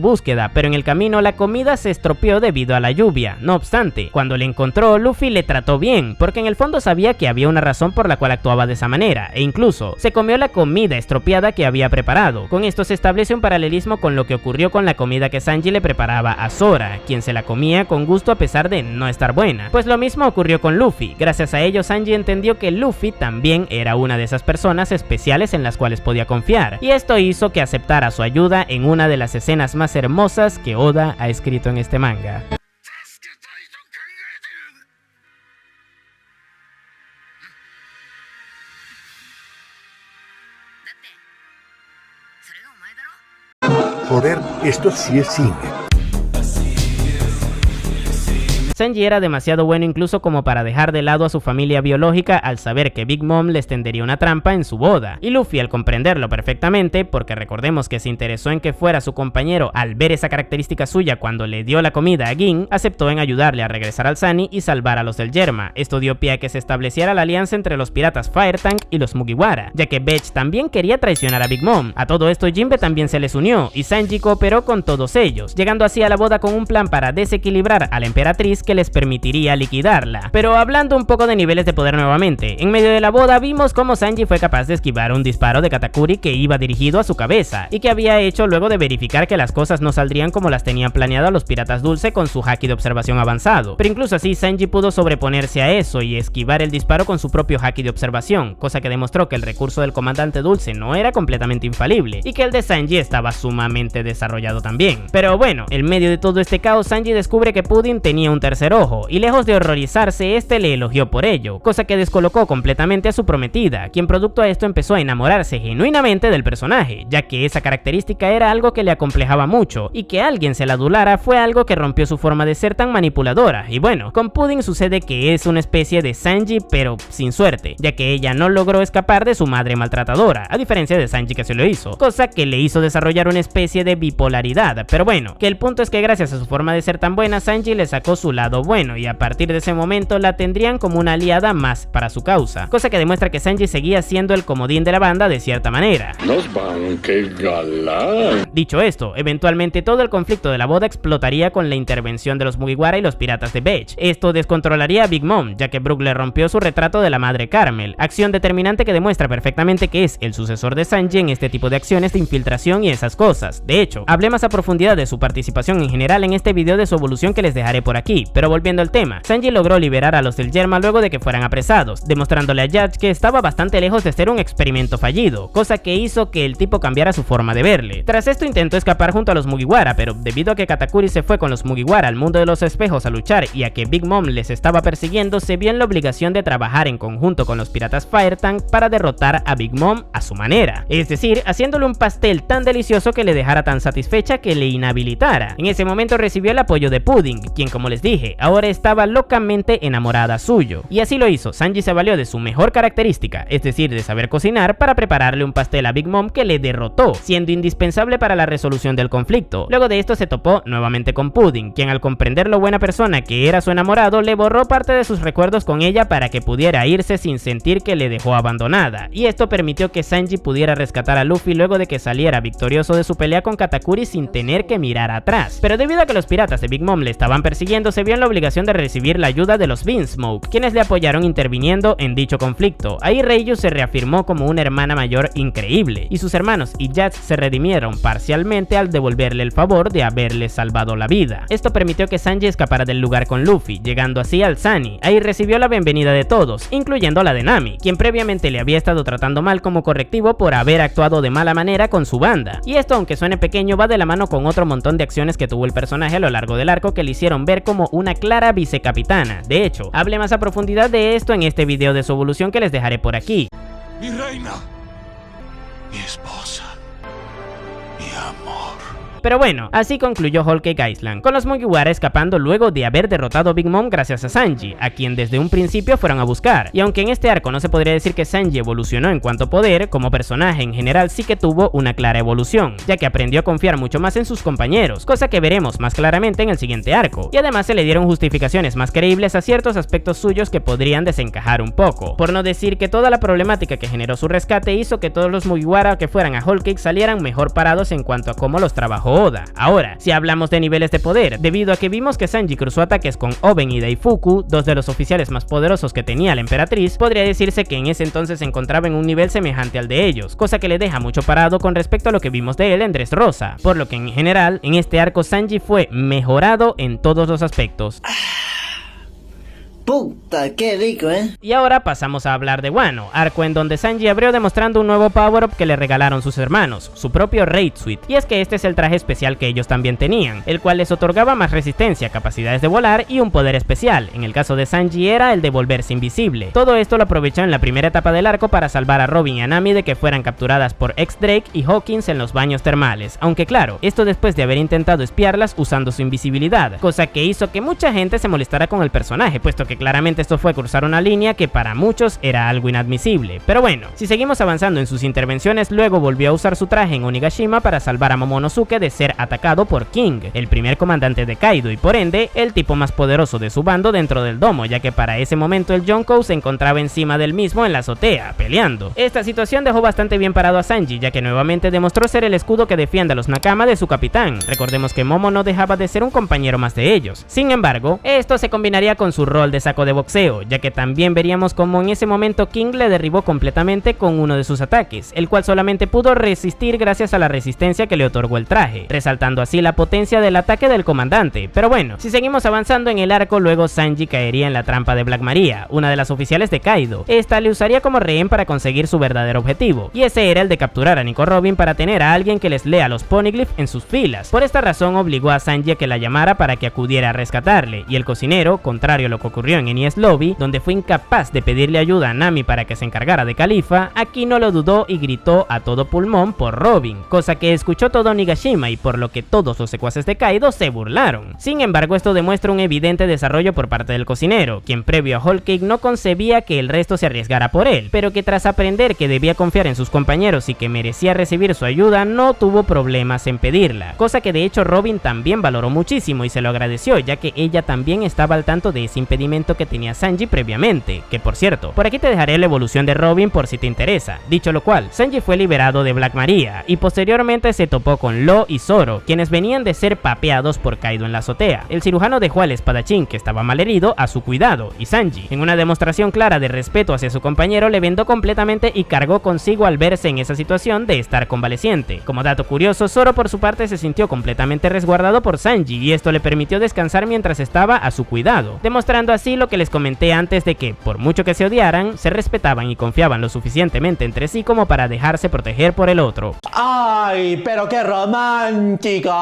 búsqueda, pero en el camino la comida se estropeó debido a la lluvia. No obstante, cuando le encontró, Luffy le trató bien, porque en el fondo sabía que había una razón por la cual actuaba de esa manera, e incluso se comió la comida estropeada que había preparado. Con esto se establece un paralelismo con lo que ocurrió con la comida que Sanji le preparaba a Sora, quien se la comía con gusto a pesar de no estar buena. Pues lo mismo ocurrió con Luffy. Gracias a ello, Sanji entendió que Luffy también era una de esas personas especiales en las cuales podía confiar, y esto hizo que aceptara su ayuda en una de las escenas más hermosas que Oda ha escrito en este manga. Joder, esto sí es cine. Sanji era demasiado bueno incluso como para dejar de lado a su familia biológica al saber que Big Mom les tendería una trampa en su boda, y Luffy al comprenderlo perfectamente, porque recordemos que se interesó en que fuera su compañero al ver esa característica suya cuando le dio la comida a Gin, aceptó en ayudarle a regresar al Sunny y salvar a los del Yerma. Esto dio pie a que se estableciera la alianza entre los piratas Fire Tank y los Mugiwara, ya que Bech también quería traicionar a Big Mom. A todo esto Jinbe también se les unió, y Sanji cooperó con todos ellos, llegando así a la boda con un plan para desequilibrar a la emperatriz que les permitiría liquidarla. Pero hablando un poco de niveles de poder nuevamente, en medio de la boda vimos cómo Sanji fue capaz de esquivar un disparo de Katakuri que iba dirigido a su cabeza, y que había hecho luego de verificar que las cosas no saldrían como las tenían planeado los piratas dulce con su haki de observación avanzado. Pero incluso así Sanji pudo sobreponerse a eso y esquivar el disparo con su propio haki de observación, cosa que demostró que el recurso del comandante dulce no era completamente infalible, y que el de Sanji estaba sumamente desarrollado también. Pero bueno, en medio de todo este caos Sanji descubre que Pudding tenía un tercer ojo, y lejos de horrorizarse, este le elogió por ello, cosa que descolocó completamente a su prometida, quien producto a esto empezó a enamorarse genuinamente del personaje, ya que esa característica era algo que le acomplejaba mucho, y que alguien se la adulara fue algo que rompió su forma de ser tan manipuladora. Y bueno, con Pudding sucede que es una especie de Sanji pero sin suerte, ya que ella no logró escapar de su madre maltratadora, a diferencia de Sanji que se lo hizo, cosa que le hizo desarrollar una especie de bipolaridad. Pero bueno, que el punto es que gracias a su forma de ser tan buena, Sanji le sacó su lado bueno, y a partir de ese momento la tendrían como una aliada más para su causa, cosa que demuestra que Sanji seguía siendo el comodín de la banda de cierta manera. Nos van, qué galán. Dicho esto, eventualmente todo el conflicto de la boda explotaría con la intervención de los Mugiwara y los piratas de Bech. Esto descontrolaría a Big Mom, ya que Brook le rompió su retrato de la madre Carmel, acción determinante que demuestra perfectamente que es el sucesor de Sanji en este tipo de acciones de infiltración y esas cosas. De hecho, hablé más a profundidad de su participación en general en este video de su evolución que les dejaré por aquí, pero volviendo al tema, Sanji logró liberar a los del Yerma luego de que fueran apresados, demostrándole a Judge que estaba bastante lejos de ser un experimento fallido, cosa que hizo que el tipo cambiara su forma de verle. Tras esto intentó escapar junto a los Mugiwara, pero debido a que Katakuri se fue con los Mugiwara al mundo de los espejos a luchar y a que Big Mom les estaba persiguiendo, se vio en la obligación de trabajar en conjunto con los piratas Fire Tank para derrotar a Big Mom a su manera, es decir, haciéndole un pastel tan delicioso que le dejara tan satisfecha que le inhabilitara. En ese momento recibió el apoyo de Pudding, quien como les dije, dije, ahora estaba locamente enamorada suyo. Y así lo hizo. Sanji se valió de su mejor característica, es decir, de saber cocinar, para prepararle un pastel a Big Mom que le derrotó, siendo indispensable para la resolución del conflicto. Luego de esto se topó nuevamente con Pudding, quien al comprender lo buena persona que era su enamorado, le borró parte de sus recuerdos con ella para que pudiera irse sin sentir que le dejó abandonada, y esto permitió que Sanji pudiera rescatar a Luffy luego de que saliera victorioso de su pelea con Katakuri sin tener que mirar atrás. Pero debido a que los piratas de Big Mom le estaban persiguiendo, se vio en la obligación de recibir la ayuda de los Vinsmoke, quienes le apoyaron interviniendo en dicho conflicto. Ahí Reiyu se reafirmó como una hermana mayor increíble, y sus hermanos y Jazz se redimieron parcialmente al devolverle el favor de haberle salvado la vida. Esto permitió que Sanji escapara del lugar con Luffy, llegando así al Sunny. Ahí recibió la bienvenida de todos, incluyendo a la de Nami, quien previamente le había estado tratando mal como correctivo por haber actuado de mala manera con su banda. Y esto, aunque suene pequeño, va de la mano con otro montón de acciones que tuvo el personaje a lo largo del arco que le hicieron ver como una clara vicecapitana. De hecho, hable más a profundidad de esto en este video de su evolución que les dejaré por aquí. Mi reina, mi esposa, mi amor. Pero bueno, así concluyó Whole Cake Island, con los Mugiwara escapando luego de haber derrotado a Big Mom gracias a Sanji, a quien desde un principio fueron a buscar. Y aunque en este arco no se podría decir que Sanji evolucionó en cuanto a poder, como personaje en general sí que tuvo una clara evolución, ya que aprendió a confiar mucho más en sus compañeros, cosa que veremos más claramente en el siguiente arco. Y además se le dieron justificaciones más creíbles a ciertos aspectos suyos que podrían desencajar un poco, por no decir que toda la problemática que generó su rescate hizo que todos los Mugiwara que fueran a Whole Cake salieran mejor parados en cuanto a cómo los trabajó Oda. Ahora, si hablamos de niveles de poder, debido a que vimos que Sanji cruzó ataques con Oben y Daifuku, dos de los oficiales más poderosos que tenía la emperatriz, podría decirse que en ese entonces se encontraba en un nivel semejante al de ellos, cosa que le deja mucho parado con respecto a lo que vimos de él en Dressrosa, por lo que en general, en este arco Sanji fue mejorado en todos los aspectos. Puta, qué rico, Y ahora pasamos a hablar de Wano, arco en donde Sanji abrió demostrando un nuevo power-up que le regalaron sus hermanos, su propio Raid Suit, y es que este es el traje especial que ellos también tenían, el cual les otorgaba más resistencia, capacidades de volar y un poder especial. En el caso de Sanji era el de volverse invisible. Todo esto lo aprovechó en la primera etapa del arco para salvar a Robin y a Nami de que fueran capturadas por X-Drake y Hawkins en los baños termales, aunque claro, esto después de haber intentado espiarlas usando su invisibilidad, cosa que hizo que mucha gente se molestara con el personaje, puesto que claramente esto fue cruzar una línea que para muchos era algo inadmisible. Pero bueno, si seguimos avanzando en sus intervenciones, luego volvió a usar su traje en Onigashima para salvar a Momonosuke de ser atacado por King, el primer comandante de Kaido y por ende el tipo más poderoso de su bando dentro del domo, ya que para ese momento el Yonkou se encontraba encima del mismo en la azotea, peleando. Esta situación dejó bastante bien parado a Sanji, ya que nuevamente demostró ser el escudo que defiende a los Nakama de su capitán. Recordemos que Momo no dejaba de ser un compañero más de ellos. Sin embargo, esto se combinaría con su rol de saco de boxeo, ya que también veríamos como en ese momento King le derribó completamente con uno de sus ataques, el cual solamente pudo resistir gracias a la resistencia que le otorgó el traje, resaltando así la potencia del ataque del comandante. Pero bueno, si seguimos avanzando en el arco, luego Sanji caería en la trampa de Black Maria, una de las oficiales de Kaido. Esta le usaría como rehén para conseguir su verdadero objetivo, y ese era el de capturar a Nico Robin para tener a alguien que les lea los poneglyphs en sus filas. Por esta razón obligó a Sanji a que la llamara para que acudiera a rescatarle, y el cocinero, contrario a lo que ocurrió en Enies Lobby, donde fue incapaz de pedirle ayuda a Nami para que se encargara de Califa, aquí no lo dudó y gritó a todo pulmón por Robin, cosa que escuchó todo Onigashima y por lo que todos los secuaces de Kaido se burlaron. Sin embargo, esto demuestra un evidente desarrollo por parte del cocinero, quien previo a Whole Cake no concebía que el resto se arriesgara por él, pero que tras aprender que debía confiar en sus compañeros y que merecía recibir su ayuda, no tuvo problemas en pedirla, cosa que de hecho Robin también valoró muchísimo y se lo agradeció, ya que ella también estaba al tanto de ese impedimento que tenía Sanji previamente, que por cierto, por aquí te dejaré la evolución de Robin por si te interesa. Dicho lo cual, Sanji fue liberado de Black Maria y posteriormente se topó con Law y Zoro, quienes venían de ser papeados por Kaido en la azotea. El cirujano dejó al espadachín, que estaba malherido, a su cuidado, y Sanji, en una demostración clara de respeto hacia su compañero, le vendó completamente y cargó consigo al verse en esa situación de estar convaleciente. Como dato curioso, Zoro por su parte se sintió completamente resguardado por Sanji y esto le permitió descansar mientras estaba a su cuidado, demostrando así así lo que les comenté antes de que, por mucho que se odiaran, se respetaban y confiaban lo suficientemente entre sí como para dejarse proteger por el otro. ¡Ay, pero qué romántica!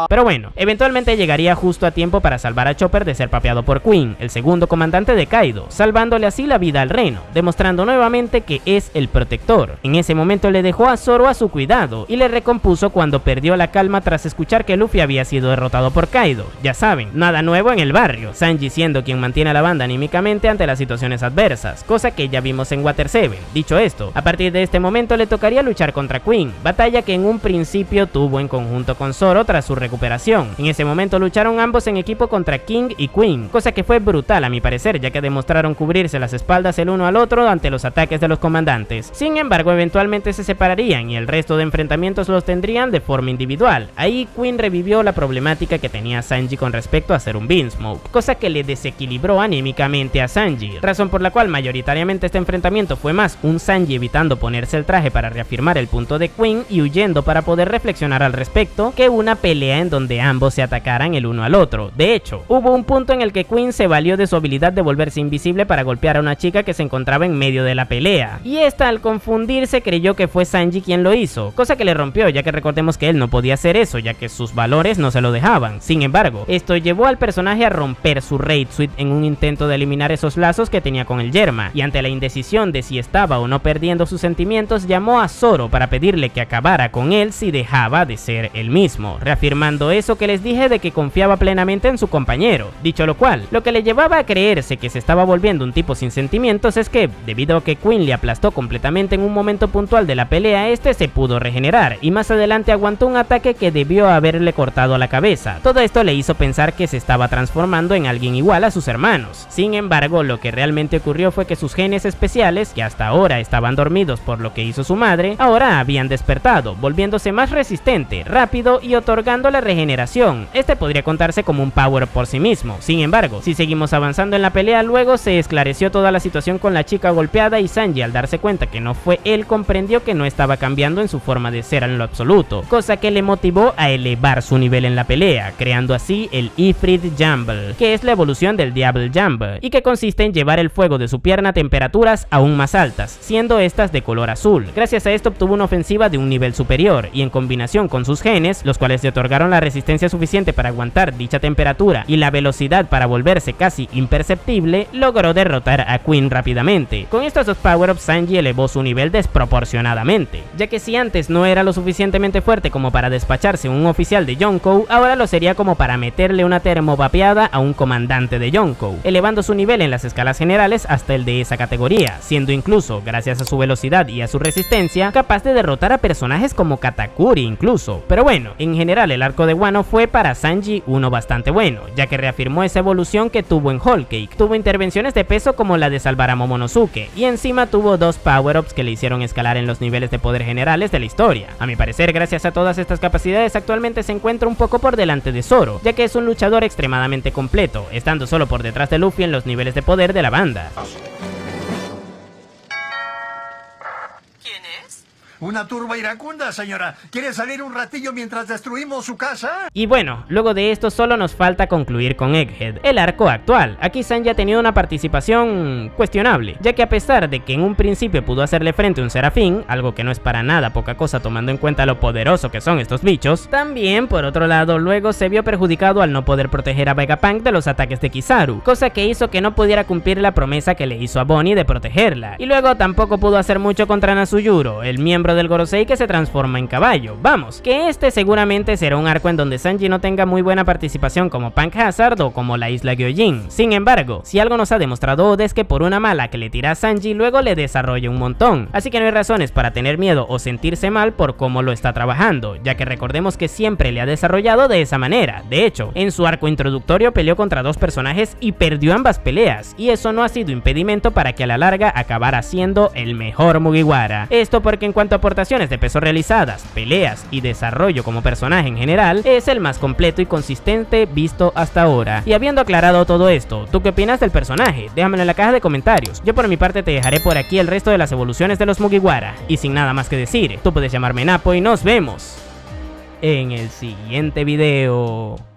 Pero bueno, eventualmente llegaría justo a tiempo para salvar a Chopper de ser papeado por Queen, el segundo comandante de Kaido, salvándole así la vida al reino, demostrando nuevamente que es el protector. En ese momento le dejó a Zoro a su cuidado y le recompuso cuando perdió la calma tras escuchar que Luffy había sido derrotado por Kaido. Ya saben, nada nuevo en el barrio, Sanji siendo quien mantiene a la banda anímicamente ante las situaciones adversas, cosa que ya vimos en Water 7. Dicho esto, a partir de este momento le tocaría luchar contra Queen, batalla que en un principio tuvo en conjunto con Zoro tras su recuperación. En ese momento lucharon ambos en equipo contra King y Queen, cosa que fue brutal a mi parecer, ya que demostraron cubrirse las espaldas el uno al otro ante los ataques de los comandantes. Sin embargo, eventualmente se separarían y el resto de enfrentamientos los tendrían de forma individual. Ahí Queen revivió la problemática que tenía Sanji con respecto a ser un Beansmoke, cosa que le desequilibró anímicamente a Sanji, razón por la cual mayoritariamente este enfrentamiento fue más un Sanji evitando ponerse el traje para reafirmar el punto de Queen y huyendo para poder reflexionar al respecto, que una pelea en donde ambos se atacaran el uno al otro. De hecho, hubo un punto en el que Queen se valió de su habilidad de volverse invisible para golpear a una chica que se encontraba en medio de la pelea, y esta al confundirse creyó que fue Sanji quien lo hizo, cosa que le rompió, ya que recordemos que él no podía hacer eso, ya que sus valores no se lo dejaban. Sin embargo, esto llevó al personaje a romper su Raid Suite en un intento de eliminar esos lazos que tenía con el Yerma, y ante la indecisión de si estaba o no perdiendo sus sentimientos, llamó a Zoro para pedirle que acabara con él si dejaba de ser él mismo, reafirmando eso que les dije de que confiaba plenamente en su compañero. Dicho lo cual, lo que le llevaba a creerse que se estaba volviendo un tipo sin sentimientos es que, debido a que Queen le aplastó completamente en un momento puntual de la pelea, este se pudo regenerar y más adelante aguantó un ataque que debió haberle cortado la cabeza. Todo esto le hizo pensar que se estaba transformando en alguien igual a sus hermanos. Sin embargo, lo que realmente ocurrió fue que sus genes especiales, que hasta ahora estaban dormidos por lo que hizo su madre, ahora habían despertado, volviéndose más resistente, rápido y otorgándole regeneración. Este podría contarse como un power por sí mismo. Sin embargo, si seguimos avanzando en la pelea, luego se esclareció toda la situación con la chica golpeada y Sanji, al darse cuenta que no fue él, comprendió que no estaba cambiando en su forma de ser en lo absoluto, cosa que le motivó a elevar su nivel en la pelea, creando así el Ifrit Jumble, que es la evolución del Diablo Jumble, y que consiste en llevar el fuego de su pierna a temperaturas aún más altas, siendo estas de color azul. Gracias a esto obtuvo una ofensiva de un nivel superior, y en combinación con sus genes, los cuales le otorgaron la resistencia suficiente para aguantar dicha temperatura y la velocidad para volverse casi imperceptible, logró derrotar a Queen rápidamente. Con estos dos power-ups, Sanji elevó su nivel desproporcionadamente, ya que si antes no era lo suficientemente fuerte como para despacharse un oficial de Yonkou, ahora lo sería como para meterle una termovapeada a un comandante de Yonkou, elevando su nivel en las escalas generales hasta el de esa categoría, siendo incluso, gracias a su velocidad y a su resistencia, capaz de derrotar a personajes como Katakuri incluso. Pero bueno, en general el arco de Wano fue para Sanji uno bastante bueno, ya que reafirmó esa evolución que tuvo en Whole Cake, tuvo intervenciones de peso como la de salvar a Momonosuke, y encima tuvo dos power-ups que le hicieron escalar en los niveles de poder generales de la historia. A mi parecer, gracias a todas estas capacidades, actualmente se encuentra un poco por delante de Zoro, ya que es un luchador extremadamente completo, estando solo por detrás de Luffy en los niveles de poder de la banda. Una turba iracunda, señora. ¿Quiere salir un ratillo mientras destruimos su casa? Y bueno, luego de esto solo nos falta concluir con Egghead, el arco actual. Aquí Sanji ha tenido una participación cuestionable, ya que a pesar de que en un principio pudo hacerle frente a un serafín, algo que no es para nada poca cosa tomando en cuenta lo poderoso que son estos bichos, también por otro lado luego se vio perjudicado al no poder proteger a Vegapunk de los ataques de Kizaru, cosa que hizo que no pudiera cumplir la promesa que le hizo a Bonnie de protegerla, y luego tampoco pudo hacer mucho contra Nasuyuro, el miembro del Gorosei que se transforma en caballo. Vamos, que este seguramente será un arco en donde Sanji no tenga muy buena participación como Punk Hazard o como la isla Gyojin. Sin embargo, si algo nos ha demostrado Oda es que por una mala que le tira a Sanji luego le desarrolla un montón, así que no hay razones para tener miedo o sentirse mal por cómo lo está trabajando, ya que recordemos que siempre le ha desarrollado de esa manera. De hecho, en su arco introductorio peleó contra dos personajes y perdió ambas peleas, y eso no ha sido impedimento para que a la larga acabara siendo el mejor Mugiwara. Esto porque en cuanto a aportaciones de peso realizadas, peleas y desarrollo como personaje en general, es el más completo y consistente visto hasta ahora. Y habiendo aclarado todo esto, ¿tú qué opinas del personaje? Déjamelo en la caja de comentarios. Yo por mi parte te dejaré por aquí el resto de las evoluciones de los Mugiwara. Y sin nada más que decir, tú puedes llamarme Napo y nos vemos en el siguiente video.